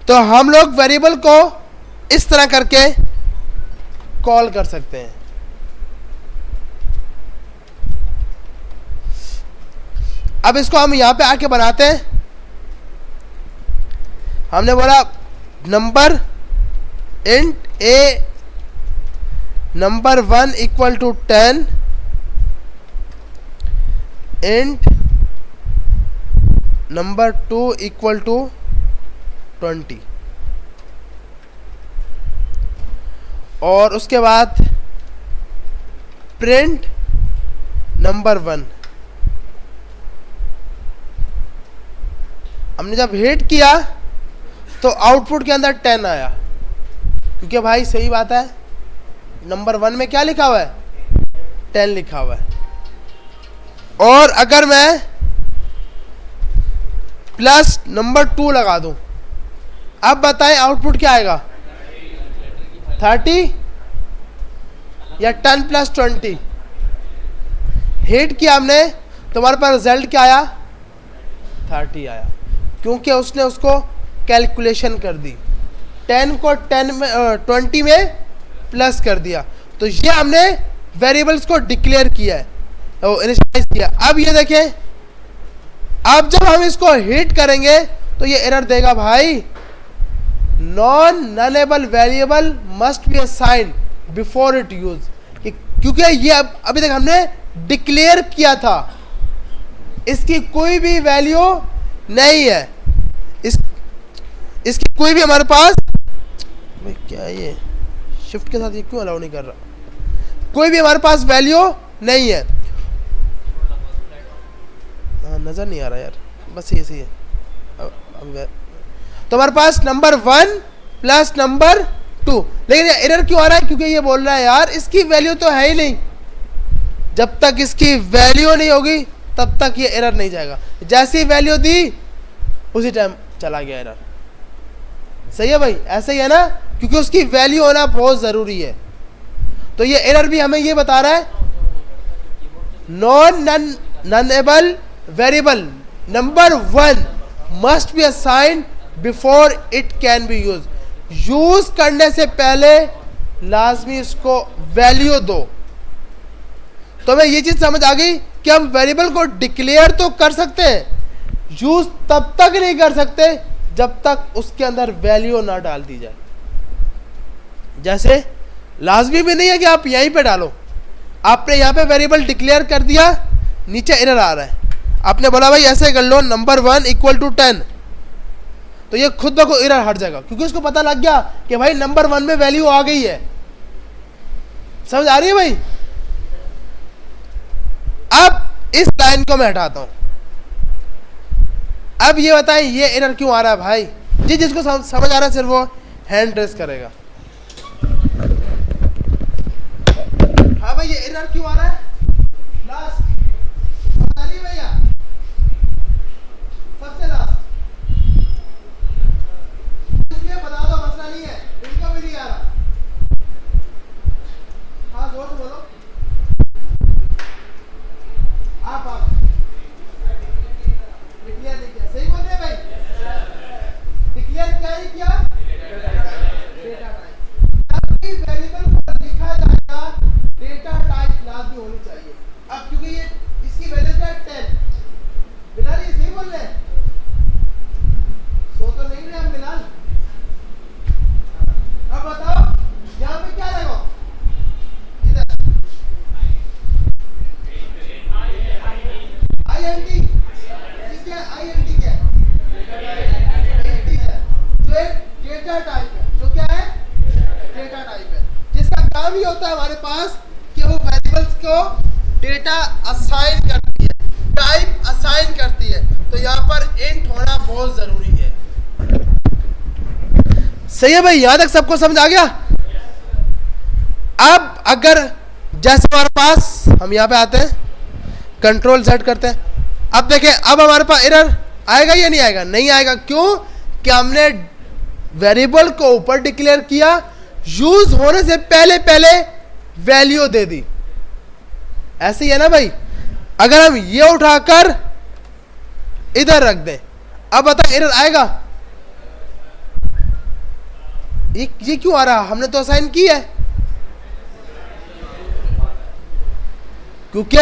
तो हम लोग वेरिएबल को इस तरह करके कॉल कर सकते हैं। अब इसको हम यहां पे आके बनाते हैं। हमने बोला number int a number 1 equal to 10, int number 2 equal to 20, और उसके बाद प्रिंट नंबर 1। हमने जब हिट किया तो आउटपुट के अंदर 10 आया, क्योंकि भाई सही बात है, नंबर 1 में क्या लिखा हुआ है, 10 लिखा हुआ है। और अगर मैं प्लस नंबर 2 लगा दूं, अब बताएं आउटपुट क्या आएगा, 30 या 10+20 हिट किया हमने, तो हमारे पास रिजल्ट क्या आया? 30 आया, क्योंकि उसने उसको कैलकुलेशन कर दी, 10 को 20 में प्लस कर दिया। तो ये हमने वेरिएबल्स को डिक्लेयर किया है, इनिशियलाइज किया। अब ये देखें, अब जब हम इसको हिट करेंगे तो ये एरर देगा भाई, non nullable variable must be assigned before it use, क्योंकि ये अभी तक हमने डिक्लेयर किया था, इसकी कोई भी वैल्यू नहीं है, इसकी कोई भी हमारे पास, भाई क्या ये शिफ्ट के साथ ये क्यों अलाउ नहीं कर रहा, कोई भी हमारे पास वैल्यू नहीं है। हाँ नजर नहीं आ रहा यार, बस ये सही है। तो हमारे पास नंबर 1 प्लस नंबर 2, लेकिन एरर क्यों आ रहा है? क्योंकि ये बोल रहा है यार इसकी वैल्यू तो है ही नहीं, जब तक इसकी वैल्यू नहीं होगी तब तक ये एरर नहीं जाएगा। जैसी वैल्यू दी उसी टाइम चला गया एरर। सही है भाई, ऐसे ही है ना, क्योंकि उसकी वैल्यू होना बहुत जरूरी है। तो ये एरर भी हमें ये बता रहा है, non nullable variable number 1 must be assigned before it can be use करने से पहले लाजमी इसको वैल्यू दो। तो हमें ये चीज समझ आ गई कि हम वेरिएबल को डिक्लेयर तो कर सकते हैं, यूज तब तक नहीं कर सकते जब तक उसके अंदर वैल्यू ना डाल दी जाए। जैसे लाजमी भी नहीं है कि आप यहीं पे डालो, आपने यहाँ पे वेरिएबल डिक्लेयर कर दिया, नीचे एरर आ रहा है, आपने बोला भाई ऐसे कर लो नंबर 1 = 10, तो ये खुद ब खुद एरर हट जाएगा, क्योंकि उसको पता लग गया कि भाई नंबर 1 में वैल्यू आ गई है। समझ आ रही है भाई? अब इस लाइन को मैं हटाता हूं, अब ये बताएं ये एरर क्यों आ रहा है भाई? जी जिसको समझ आ रहा है सिर्फ वो हैंड रेस करेगा। हाँ भाई ये एरर क्यों आ रहा है? लास्ट भैया, सबसे लास्ट बता दो, मसला नहीं है, इनको भी नहीं आ रहा। हाँ जोर से बोलो, आप डिक्लेयर नहीं किया, सही बोल रहे हैं भाई? डिक्लेयर क्या ही किया? Data type. वेरिएबल को लिखा जाएगा, डेटा टाइप लाजमी होनी चाहिए। अब क्योंकि ये इसकी वैल्यू क्या है 10, बिलाल ये सही बोल रहे हैं? सो तो नहीं रहे हम बिलाल? अब बताओ यहाँ पे क्या लगा? इधर INT, ठीक है, INT क्या है? जो एक डेटा टाइप है, जो क्या है? डेटा टाइप है, जिसका काम ही होता है हमारे पास कि वो वेरिएबल्स को डेटा असाइन करती है, टाइप असाइन करती है। तो यहाँ पर इंट होना बहुत जरूरी है। सही है भाई, यहां तक सबको समझ आ गया? अब अगर जैसे हमारे पास, हम यहाँ पे आते हैं, Ctrl+Z करते हैं, अब देखें अब हमारे पास एरर आएगा या नहीं आएगा? नहीं आएगा। क्यों? कि हमने वेरिएबल को ऊपर डिक्लेयर किया, यूज होने से पहले पहले वैल्यू दे दी। ऐसे ही है ना भाई? अगर हम ये उठाकर इधर रख दें, अब बता एरर आएगा? ये क्यों आ रहा? हमने तो असाइन की है, क्योंकि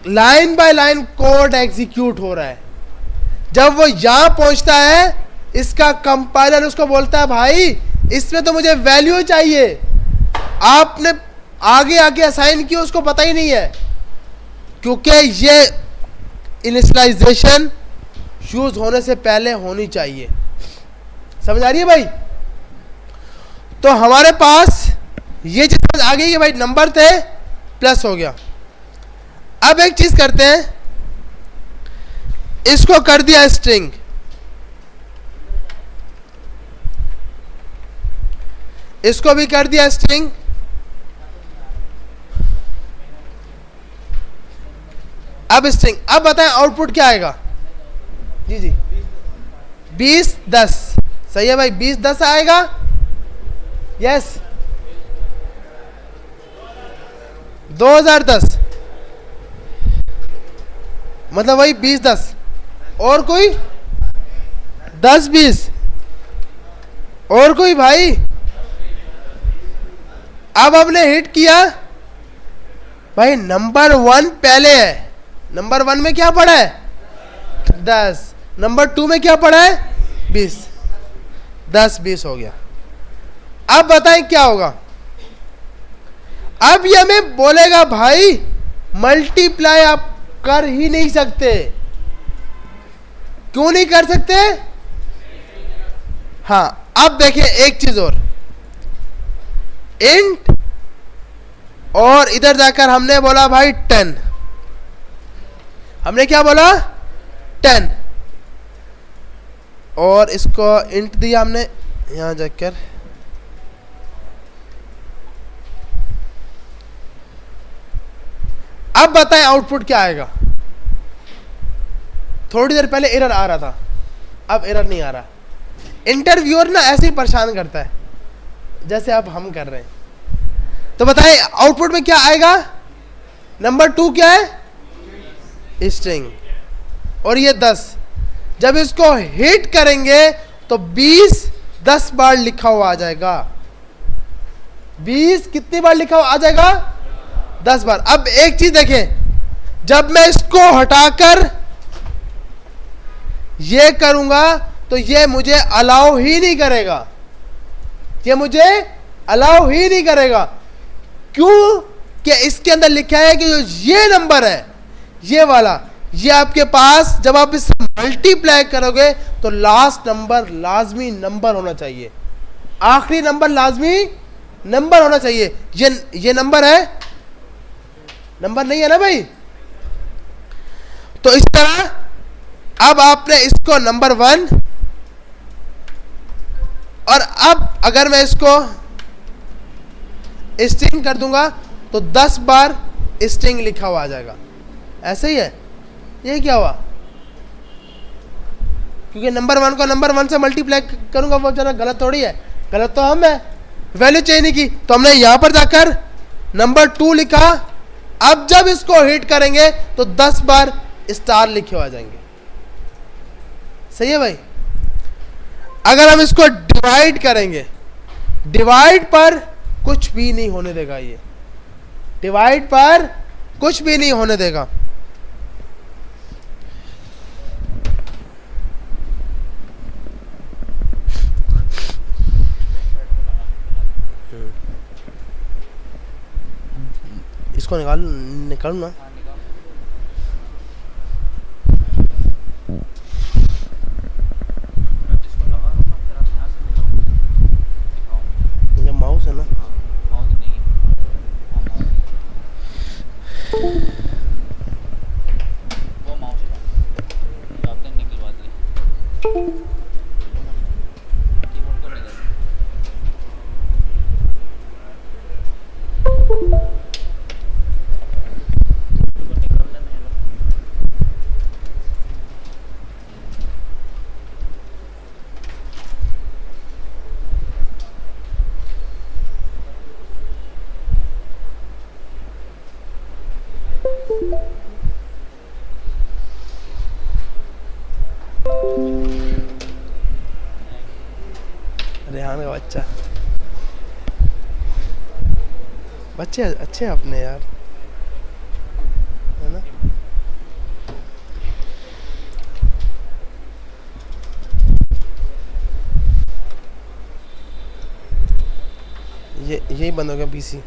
line by line code execute हो रहा है। जब वो यहां पहुंचता है, इसका कंपाइलर उसको बोलता है भाई इसमें तो मुझे वैल्यू चाहिए, आपने आगे आगे असाइन किया, उसको पता ही नहीं है, क्योंकि ये इनिशियलाइजेशन यूज होने से पहले होनी चाहिए। समझ आ रही है भाई? तो हमारे पास ये चीज आ गई कि भाई नंबर थे प्लस हो गया। अब एक चीज करते हैं, इसको कर दिया स्ट्रिंग, इसको भी कर दिया स्ट्रिंग, अब स्ट्रिंग। अब बताएं आउटपुट क्या आएगा? जी जी 20 10, सही है भाई, 20 10 आएगा। यस 2010 मतलब वही 2010 और कोई 10-20 और कोई भाई। अब हमने हिट किया भाई, नंबर 1 पहले है, नंबर 1 में क्या पड़ा है 10, नंबर 2 में क्या पड़ा है 20, 10-20 हो गया। अब बताएं क्या होगा। अब ये हमें बोलेगा भाई मल्टीप्लाई आप कर ही नहीं सकते। क्यों नहीं कर सकते? हाँ, अब देखिए एक चीज और, इंट और इधर जाकर हमने बोला भाई 10, हमने क्या बोला 10 और इसको इंट दिया हमने यहां जाकर। अब बताएं आउटपुट क्या आएगा। थोड़ी देर पहले एरर आ रहा था, अब एरर नहीं आ रहा। इंटरव्यूअर ना ऐसे ही परेशान करता है जैसे अब हम कर रहे हैं। तो बताएं आउटपुट में क्या आएगा। नंबर 2 क्या है स्ट्रिंग और ये 10। जब इसको हिट करेंगे तो 20 10 बार लिखा हुआ आ जाएगा। 20 कितनी बार लिखा हुआ आ जाएगा 10 बार। अब एक चीज देखें, जब मैं इसको हटाकर ये करूंगा तो ये मुझे अलाउ ही नहीं करेगा, ये मुझे अलाउ ही नहीं करेगा। क्यों? कि इसके अंदर लिखा है कि जो ये नंबर है ये वाला, ये आपके पास जब आप इस मल्टीप्लाई करोगे तो लास्ट नंबर लाजमी नंबर होना चाहिए, आखिरी नंबर लाजमी नंबर होना चाहिए। ये नंबर है, नंबर नहीं है ना भाई। तो इस तरह अब आपने इसको नंबर 1 और अब अगर मैं इसको स्ट्रिंग कर दूंगा तो 10 बार स्ट्रिंग लिखा हुआ आ जाएगा। ऐसे ही है, ये क्या हुआ? क्योंकि नंबर 1 को नंबर 1 से मल्टीप्लाई करूंगा, वो जरा गलत थोड़ी है, गलत तो हम है, वैल्यू चेंज नहीं की। तो हमने यहां पर जाकर नंबर 2 लिखा। अब जब इसको हिट करेंगे तो 10 बार स्टार लिखे हुए आ जाएंगे। सही है भाई। अगर हम इसको डिवाइड करेंगे, डिवाइड पर कुछ भी नहीं होने देगा, ये डिवाइड पर कुछ भी नहीं होने देगा। इसको निकालू ना। माउस है ना, माउस नहीं, वो माउस था, आपने निकलवा दिया कीबोर्ड को निकाल। रेहान का बच्चा, बच्चे अच्छे हैं अपने यार, है ना। ये यही बंद हो गया पीसी।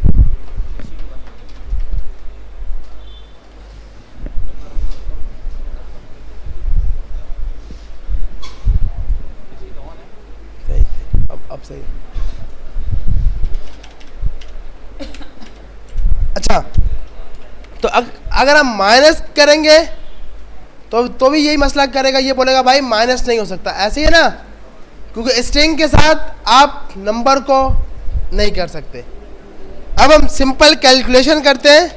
अब सही। अच्छा, तो अगर हम माइनस करेंगे तो भी यही मसला करेगा, ये बोलेगा भाई माइनस नहीं हो सकता। ऐसे ही है ना, क्योंकि स्ट्रिंग के साथ आप नंबर को नहीं कर सकते। अब हम सिंपल कैलकुलेशन करते हैं,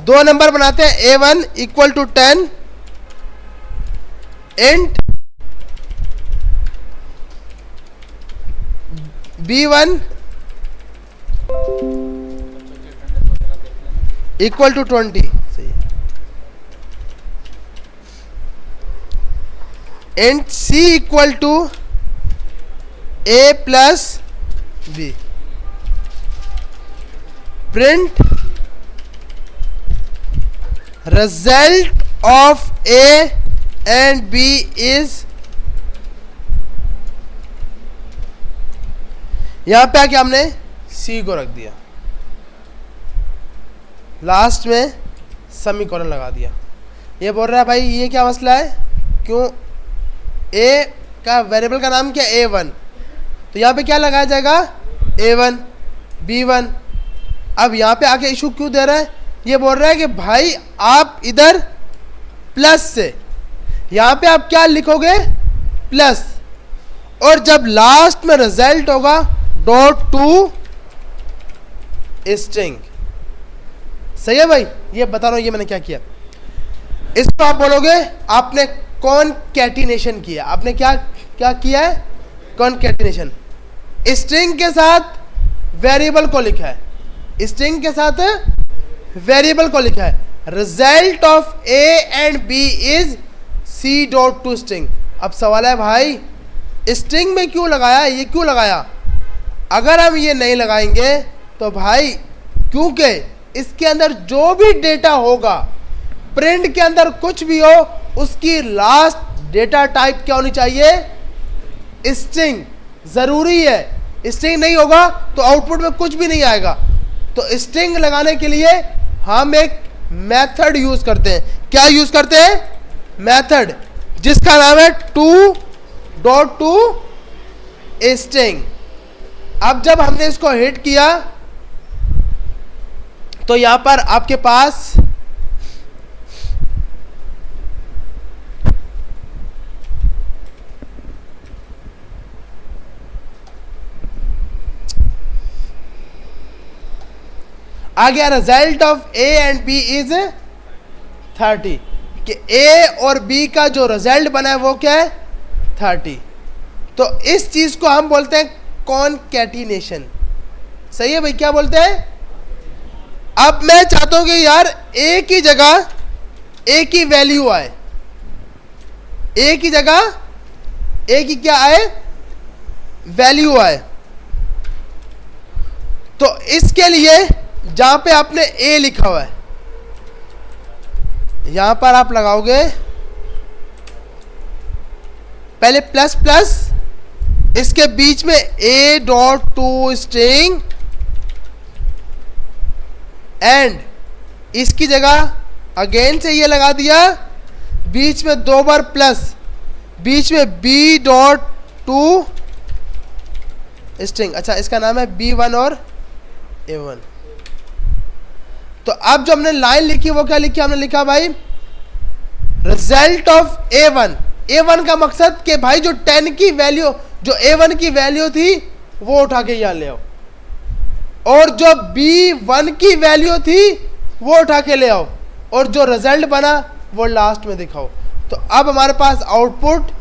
2 नंबर बनाते हैं, A1 equal to 10 int B1 equal to 20, सही है। And c equal to a plus b. Print result of a and b is, यहां पे आके हमने सी को रख दिया, लास्ट में सेमीकोलन लगा दिया। ये बोल रहा है भाई ये क्या मसला है, क्यों ए का वेरिएबल का नाम क्या a1, तो यहाँ पे क्या लगाया जाएगा a1 b1। अब यहाँ पे आके इशू क्यों दे रहा है, ये बोल रहा है कि भाई आप इधर प्लस से, यहाँ पे आप क्या लिखोगे प्लस, और जब लास्ट में रिजल्ट होगा डॉट टू स्ट्रिंग। सही है भाई, ये बता रहा हूं ये मैंने क्या किया। इसको आप बोलोगे आपने कॉनकैटिनेशन किया, आपने क्या क्या किया है, कॉनकैटिनेशन। स्ट्रिंग के साथ वेरिएबल को लिखा है, स्ट्रिंग के साथ वेरिएबल को लिखा है, result of a and b is c dot to string. अब सवाल है भाई स्ट्रिंग में क्यों लगाया, ये क्यों लगाया। अगर हम ये नहीं लगाएंगे तो भाई, क्योंकि इसके अंदर जो भी डेटा होगा, प्रिंट के अंदर कुछ भी हो, उसकी लास्ट डेटा टाइप क्या होनी चाहिए, स्ट्रिंग। जरूरी है, स्ट्रिंग नहीं होगा तो आउटपुट में कुछ भी नहीं आएगा। तो स्ट्रिंग लगाने के लिए हम एक मेथड यूज करते हैं। क्या यूज करते हैं, मेथड, जिसका नाम है टू डॉट टू स्ट्रिंग। अब जब हमने इसको हिट किया तो यहां पर आपके पास आ गया result of a and b is 30, कि ए और बी का जो रिजल्ट बना है वो क्या है 30। तो इस चीज को हम बोलते हैं कॉनकैटिनेशन। सही है भाई, क्या बोलते हैं। अब मैं चाहता हूं कि यार ए की जगह ए की वैल्यू आए, ए की जगह ए की क्या आए, वैल्यू आए। तो इसके लिए जहां पे आपने ए लिखा हुआ है, यहां पर आप लगाओगे पहले प्लस प्लस, इसके बीच में ए डॉट टू स्ट्रिंग, एंड इसकी जगह अगेन से ये लगा दिया, बीच में 2 बार प्लस, बीच में बी डॉट टू स्ट्रिंग। अच्छा, इसका नाम है b1 और a1। तो अब जो हमने लाइन लिखी वो क्या लिखी, हमने लिखा भाई रिजल्ट ऑफ a1। a1 का मकसद कि भाई जो 10 की वैल्यू, जो a1 की वैल्यू थी वो उठा के यहां ले आओ, और जो b1 की वैल्यू थी वो उठा के ले आओ, और जो रिजल्ट बना वो लास्ट में दिखाओ। तो अब हमारे पास आउटपुट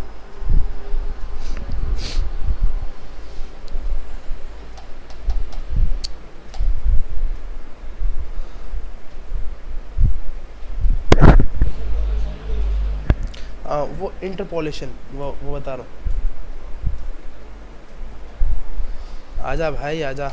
वो इंटरपोलेशन, वो बता रहा हूं। आजा भाई आजा।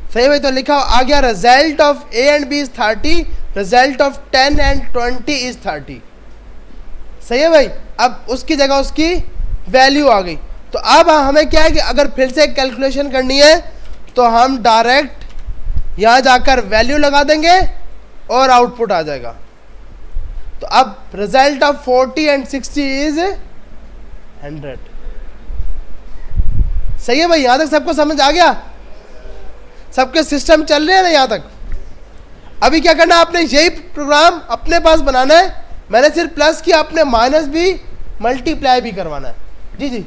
सही भाई, तो लिखा आ गया result of a and b is 30, result of 10 and 20 is 30। सही है भाई। अब उसकी जगह उसकी वैल्यू आ गई। तो अब हमें क्या है कि अगर फिर से कैलकुलेशन करनी है तो हम डायरेक्ट यहां जाकर वैल्यू लगा देंगे और आउटपुट आ जाएगा। तो अब रिजल्ट ऑफ 40 एंड 60 इज 100। सही है भाई, यहां तक सबको समझ आ गया? सबके सिस्टम चल रहे हैं ना यहां तक? अभी क्या करना है, आपने यही प्रोग्राम अपने पास बनाना है। मैंने सिर्फ प्लस किया, आपने माइनस भी मल्टीप्लाई भी करवाना है। जी जी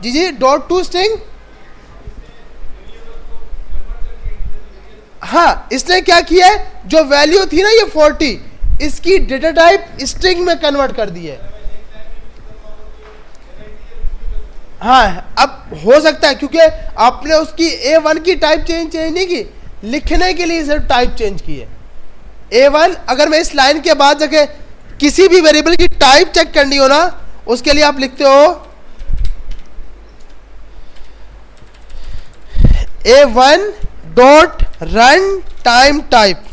जी जी डॉट टू स्ट्रिंग। हाँ, इसने क्या किया है, जो वैल्यू थी ना ये 40, इसकी डेटा टाइप स्ट्रिंग में कन्वर्ट कर दी है। हाँ, अब हो सकता है क्योंकि आपने उसकी A1 की टाइप चेंज नहीं की, लिखने के लिए सिर्फ टाइप चेंज की है। A1, अगर मैं इस लाइन के बाद जगह किसी भी वेरिएबल की टाइप चेक करनी हो ना, उसके लिए आप लिखते हो A1 dot run time type.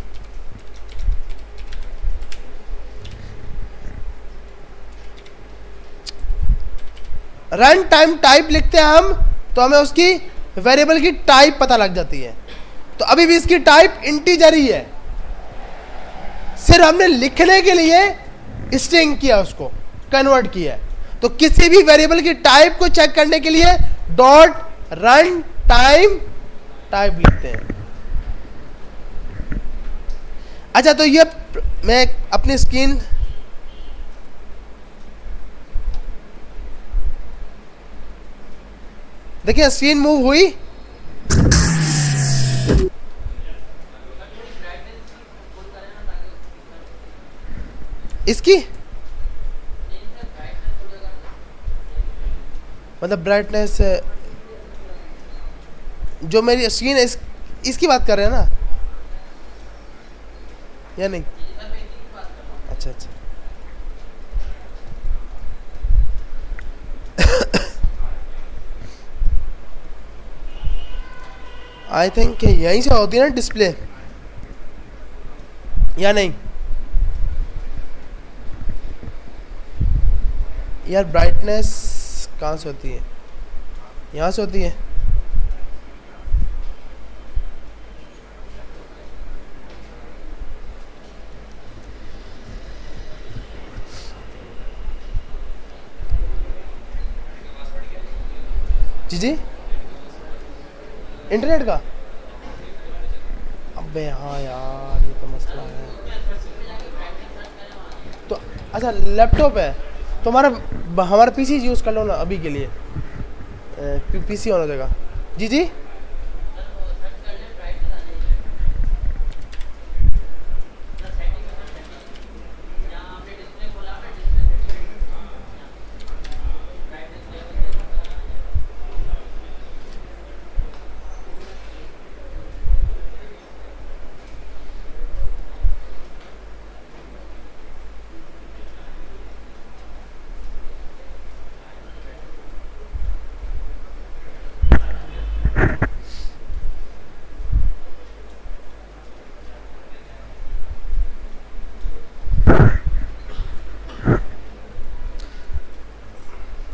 Run time type लिखते हैं हम, तो हमें उसकी वेरिएबल की टाइप पता लग जाती है। तो अभी भी इसकी टाइप इंटीजर ही है, सिर्फ हमने लिखने के लिए स्ट्रिंग किया, उसको कन्वर्ट किया है। तो किसी भी वेरिएबल की टाइप को चेक करने के लिए डॉट रन टाइम टाइप लिखते हैं। अच्छा, तो ये मैं अपनी स्क्रीन देखिए, स्क्रीन मूव हुई। इसकी मतलब ब्राइटनेस जो मेरी स्क्रीन है इसकी बात कर रहे हैं ना, या नहीं? अच्छा अच्छा आई थिंक यहीं से होती है ना डिस्प्ले, या नहीं? यार ब्राइटनेस कहाँ से होती है? यहाँ से होती है। जी जी इंटरनेट का? अबे हाँ यार, ये तो मसला है। तो अच्छा, लैपटॉप है तो हमारा पीसी यूज़ कर लो ना अभी के लिए, पीसी ऑन हो जाएगा। जी जी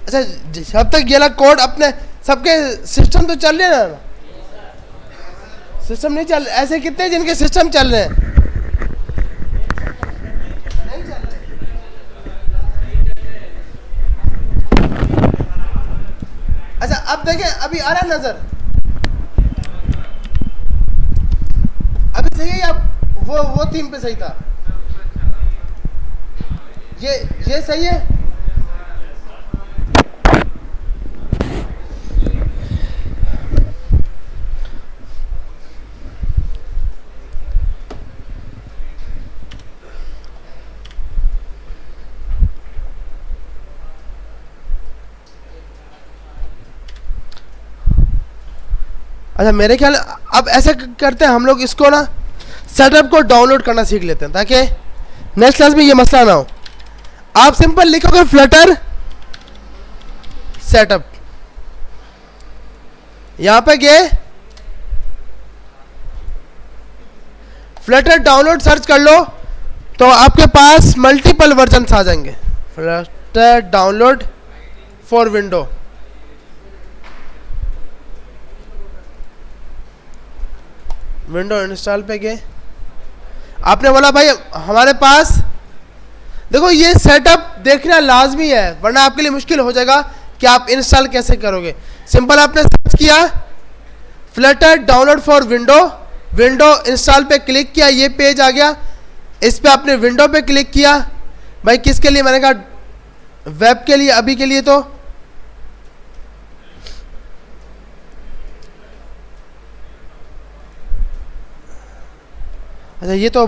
अच्छा, जब तक ये वाला कोड अपने सबके सिस्टम तो चल रहे हैं ना? सिस्टम नहीं चल, ऐसे कितने जिनके सिस्टम चल रहे हैं? अच्छा, अब देखें, अभी आ रहा है नजर? अभी सही है या वो थीम पे सही था? ये सही है? अच्छा, मेरे ख्याल अब ऐसा करते हैं हम लोग, इसको ना सेटअप को डाउनलोड करना सीख लेते हैं ताकि नेक्स्ट क्लास में ये मसला ना हो। आप सिंपल लिखोगे फ्लटर सेटअप, यहां पे गए फ्लटर डाउनलोड सर्च कर लो, तो आपके पास मल्टीपल वर्जन आ जाएंगे। Flutter download for window, window install पे गए, आपने बोला भाई हमारे पास देखो ये सेटअप देखना लाजमी है, वरना आपके लिए मुश्किल हो जाएगा कि आप इंस्टॉल कैसे करोगे। सिंपल आपने सर्च किया Flutter download for window, window install पे क्लिक किया, ये पेज आ गया। इस पे आपने विंडो पे क्लिक किया, भाई किसके लिए, मैंने कहा वेब के लिए, अभी के लिए तो अच्छा ये तो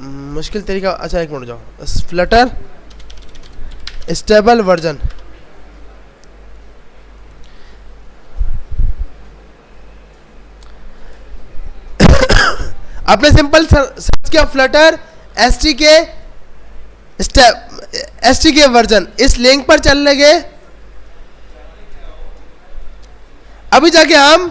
मुश्किल तरीका। अच्छा एक मिनट जाओ, फ्लटर स्टेबल वर्जन, आपने सिंपल सर्च किया फ्लटर एसटीके वर्जन, इस लिंक पर चलने गए। अभी जाके हम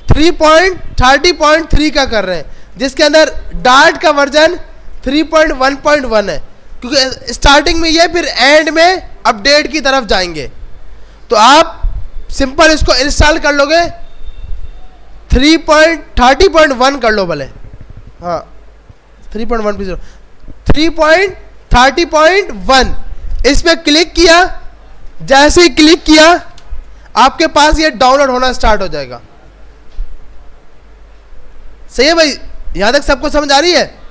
3.30.3 का कर रहे हैं, जिसके अंदर डार्ट का वर्जन 3.1.1 है, क्योंकि स्टार्टिंग में ये फिर एंड में अपडेट की तरफ जाएंगे। तो आप सिंपल इसको इंस्टॉल कर लोगे, 3.30.1 कर लो भले, हाँ 3.1 3.30.1 इस पे क्लिक किया। जैसे ही क्लिक किया आपके पास ये डाउनलोड होना स्टार्ट हो जाएगा। सही है भाई, यहां तक सबको समझ आ रही है?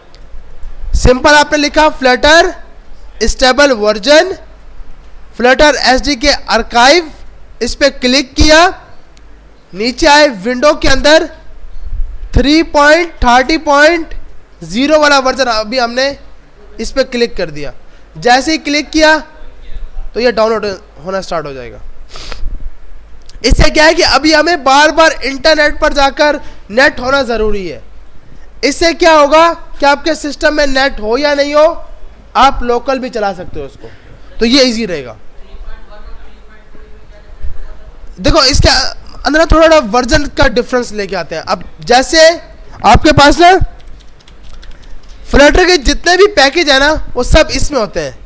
सिंपल आपने लिखा Flutter stable version, Flutter SDK archive, इस पे क्लिक किया, नीचे आए विंडो के अंदर 3.30.0 वाला वर्जन अभी हमने इस पे क्लिक कर दिया। जैसे ही क्लिक किया तो ये डाउनलोड होना स्टार्ट हो जाएगा। इससे क्या है कि अभी हमें बार बार इंटरनेट पर जाकर नेट होना ज़रूरी है। इससे क्या होगा कि आपके सिस्टम में नेट हो या नहीं हो, आप लोकल भी चला सकते हो उसको, तो ये इजी रहेगा। देखो इसके अंदर थोड़ा वर्जन का डिफरेंस लेके आते हैं। अब जैसे आपके पास ना फ्लटर के जितने भी पैकेज है ना, वो सब इसमें होते हैं।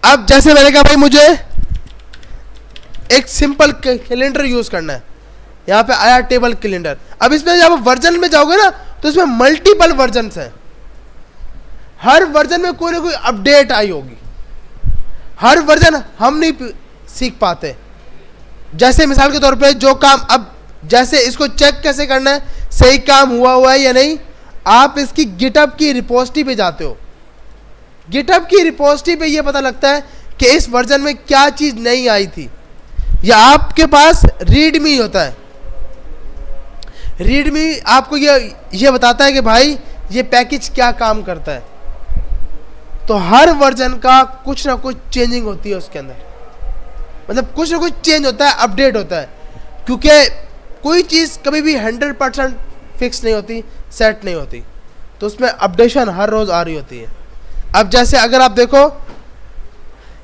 अब जैसे मैंने कहा भाई मुझे एक सिंपल कैलेंडर यूज करना है, यहाँ पे आया टेबल कैलेंडर। अब इसमें जब आप वर्जन में जाओगे ना, तो इसमें मल्टीपल वर्जन हैं। हर वर्जन में कोई ना कोई अपडेट आई होगी। हर वर्जन हम नहीं सीख पाते। जैसे मिसाल के तौर पे जो काम, अब जैसे इसको चेक कैसे करना है सही काम हुआ है या नहीं, आप इसकी गिटहब की रिपोजिटरी पे जाते हो। गिटहब की रिपोजिटरी पे ये पता लगता है कि इस वर्जन में क्या चीज़ नहीं आई थी, या आपके पास रीडमी होता है। रीडमी आपको ये बताता है कि भाई ये पैकेज क्या काम करता है। तो हर वर्जन का कुछ ना कुछ चेंजिंग होती है उसके अंदर, मतलब कुछ ना कुछ चेंज होता है, अपडेट होता है, क्योंकि कोई चीज़ कभी भी 100% फिक्स नहीं होती, सेट नहीं होती, तो उसमें अपडेशन हर रोज़ आ रही होती है। अब जैसे अगर आप देखो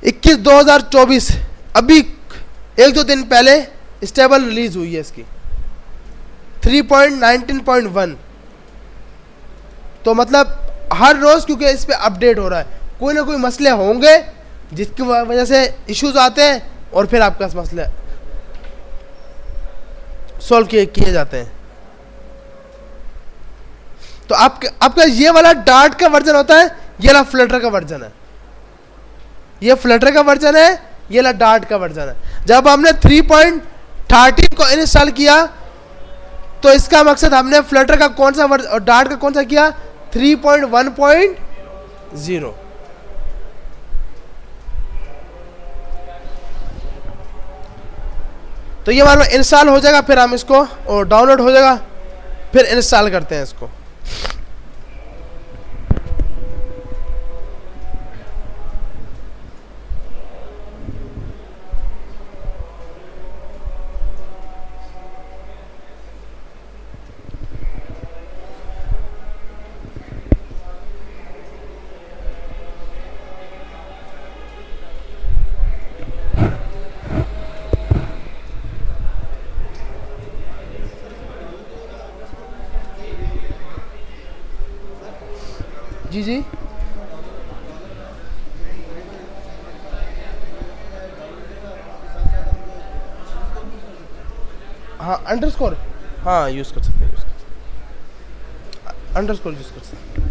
21/2024 अभी 1-2 दिन पहले स्टेबल रिलीज हुई है इसकी 3.19.1, तो मतलब हर रोज़ क्योंकि इस पर अपडेट हो रहा है, कोई ना कोई मसले होंगे जिसकी वजह से इश्यूज आते हैं और फिर आपका मसले सॉल्व किए जाते हैं। तो आपका ये वाला डार्ट का वर्जन होता है, ये वाला फ्लटर का वर्जन है। ये फ्लटर का वर्जन है, ये वाला डार्ट का वर्जन है। जब हमने 3.13 को इंस्टॉल किया तो इसका मकसद हमने फ्लटर का कौन सा वर्जन और डार्ट का कौन सा किया, 3.1.0। तो ये हमारा इंस्टॉल हो जाएगा, फिर हम इसको और डाउनलोड हो जाएगा, फिर इंस्टॉल करते हैं इसको। जी जी, हाँ अंडरस्कोर, हाँ यूज़ कर सकते हैं, यूज़ कर सकते हैं, अंडरस्कोर यूज़ कर सकते हैं।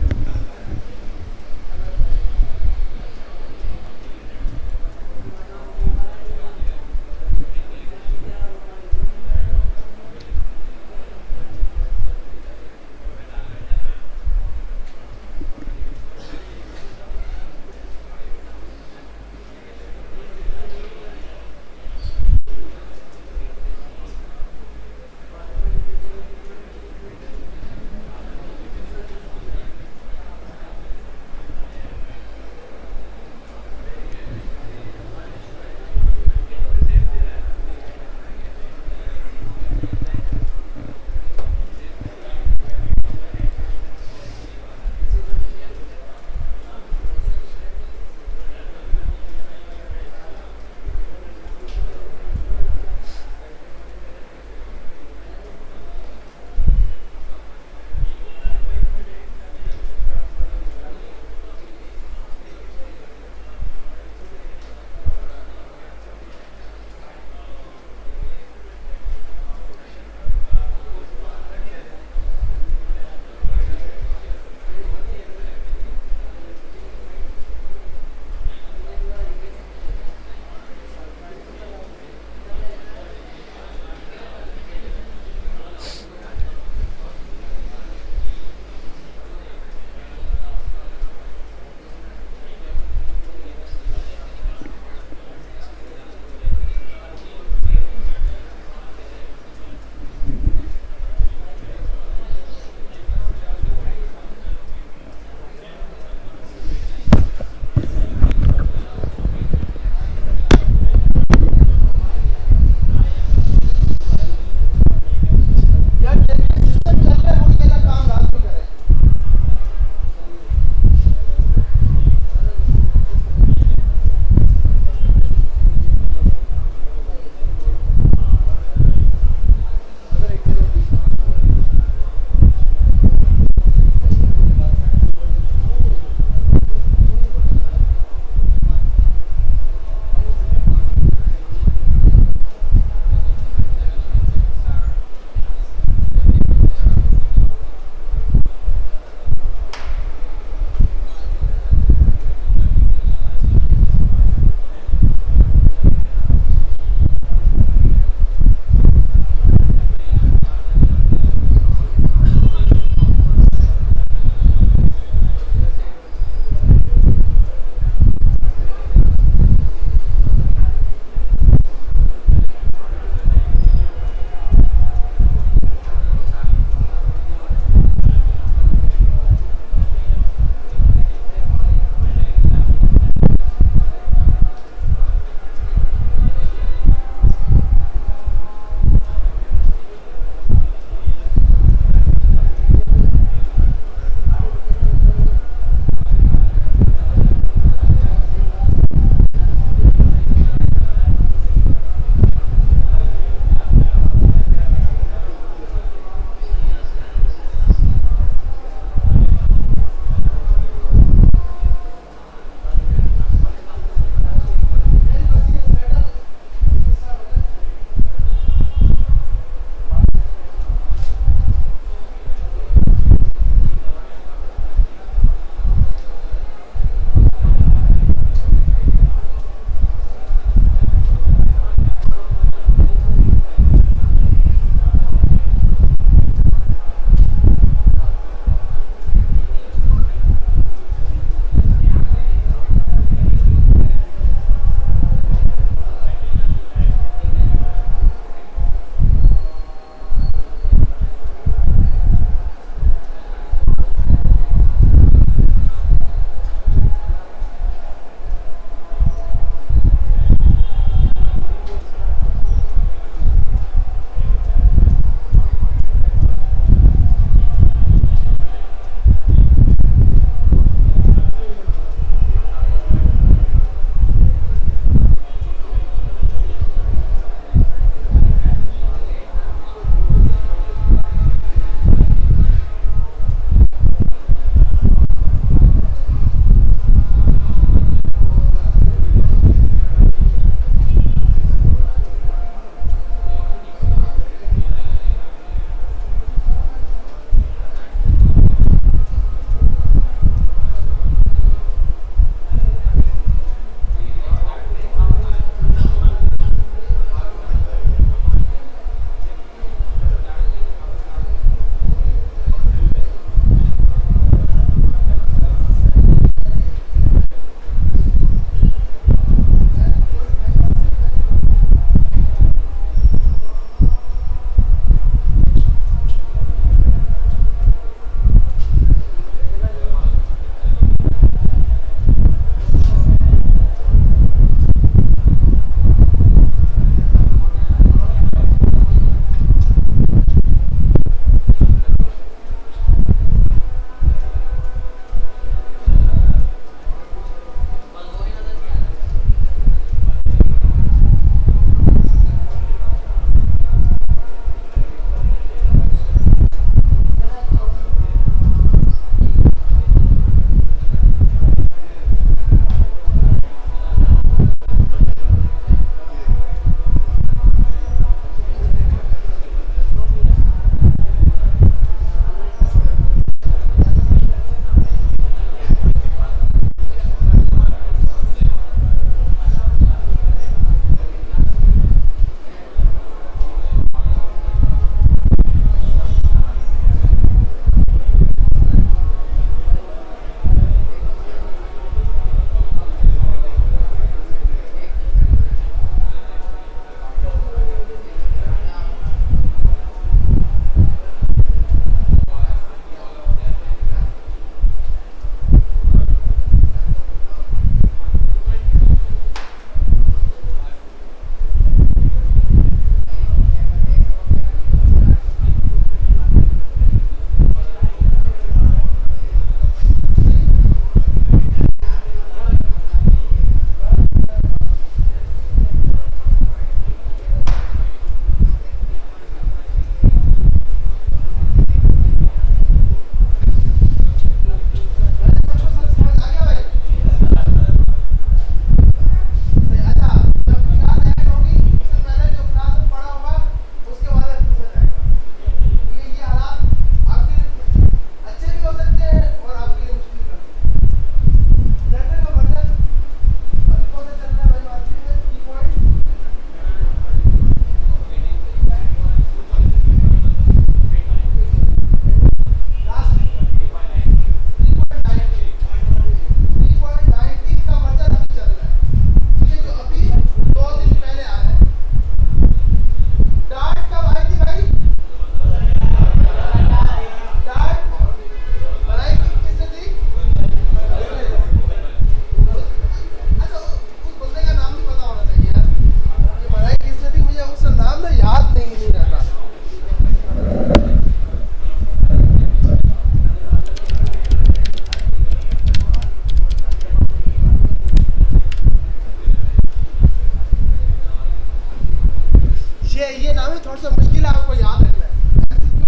सबसे मुश्किल है आपको याद रखना है।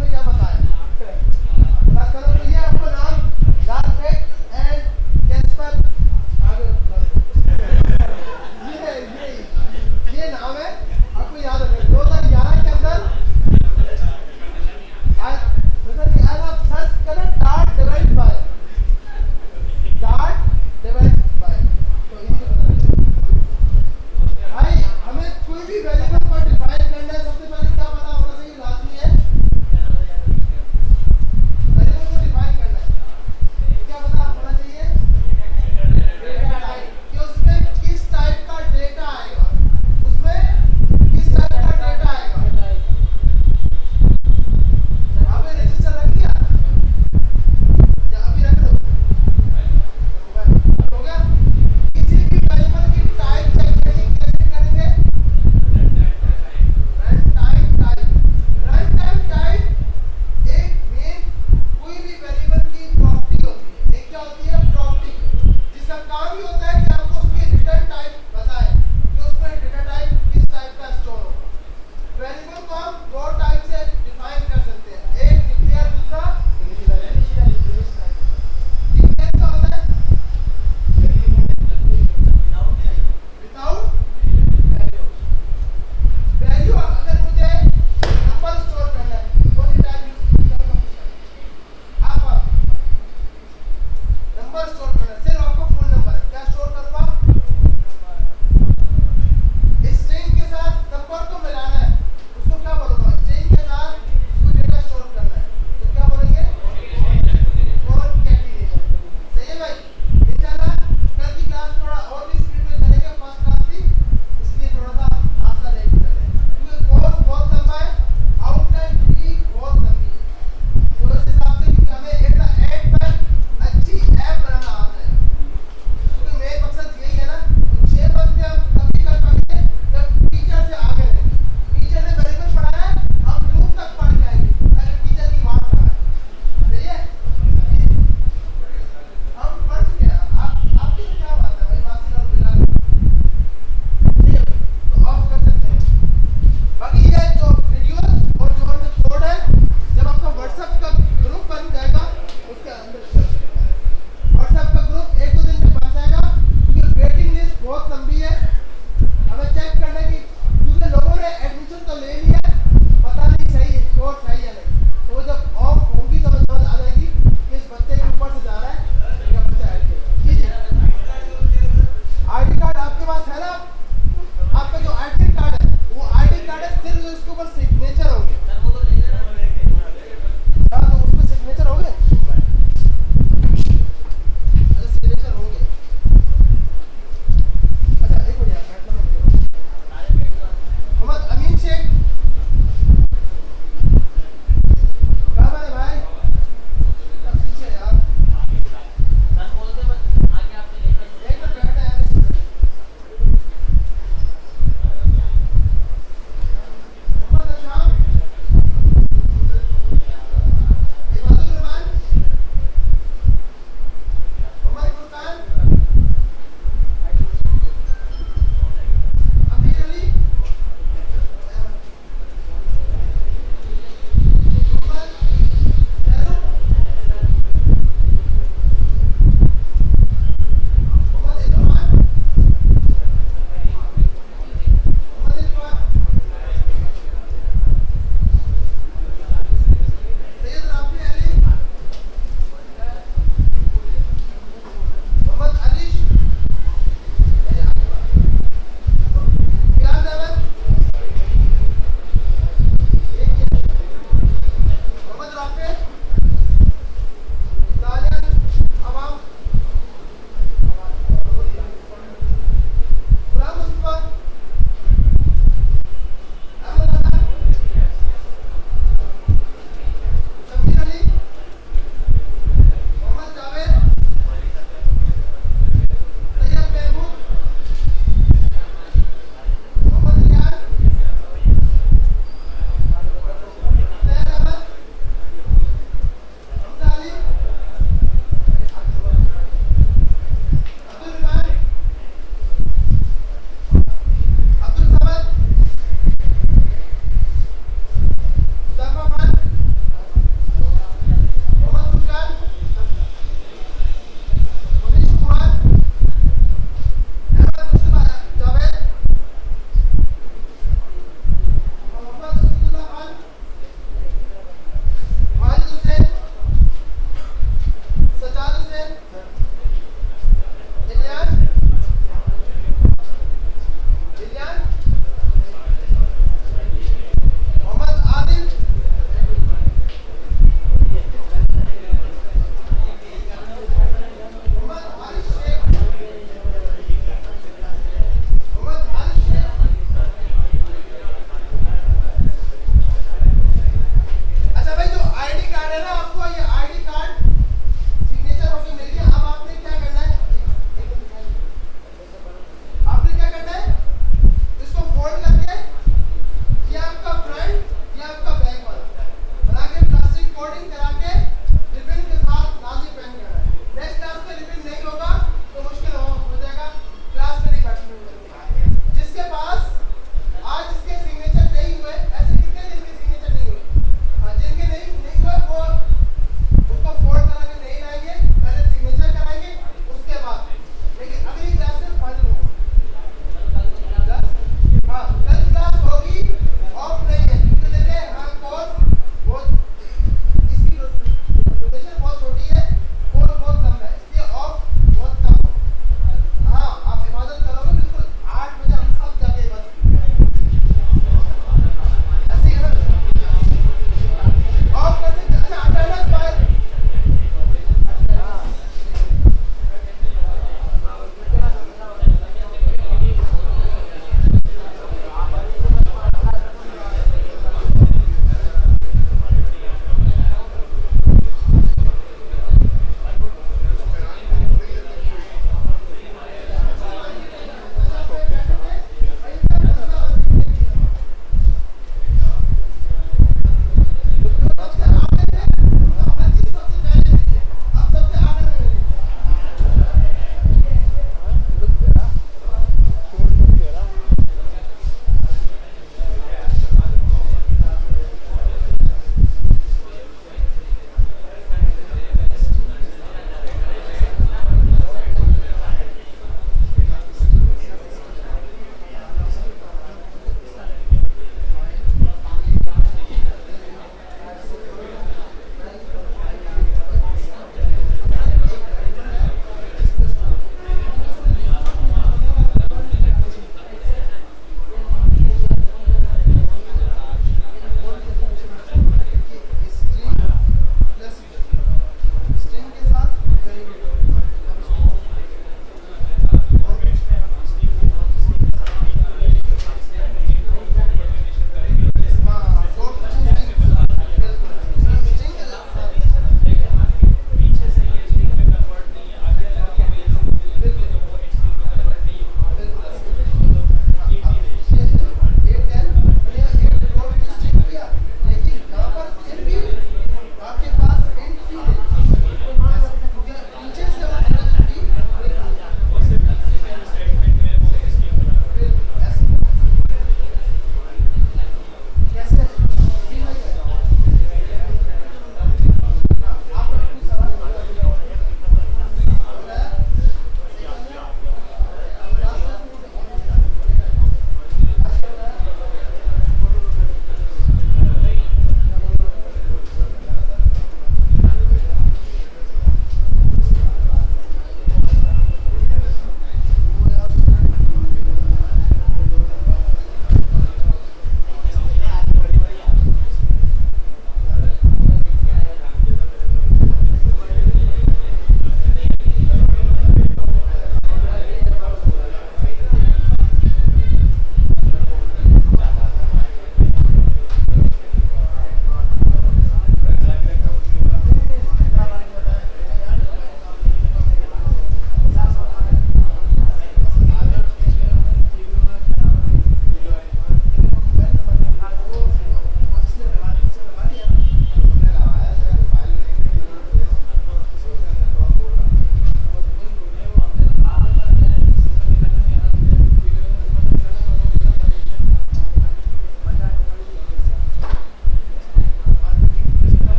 में क्या बताया? तो ये आपको नाम याद है।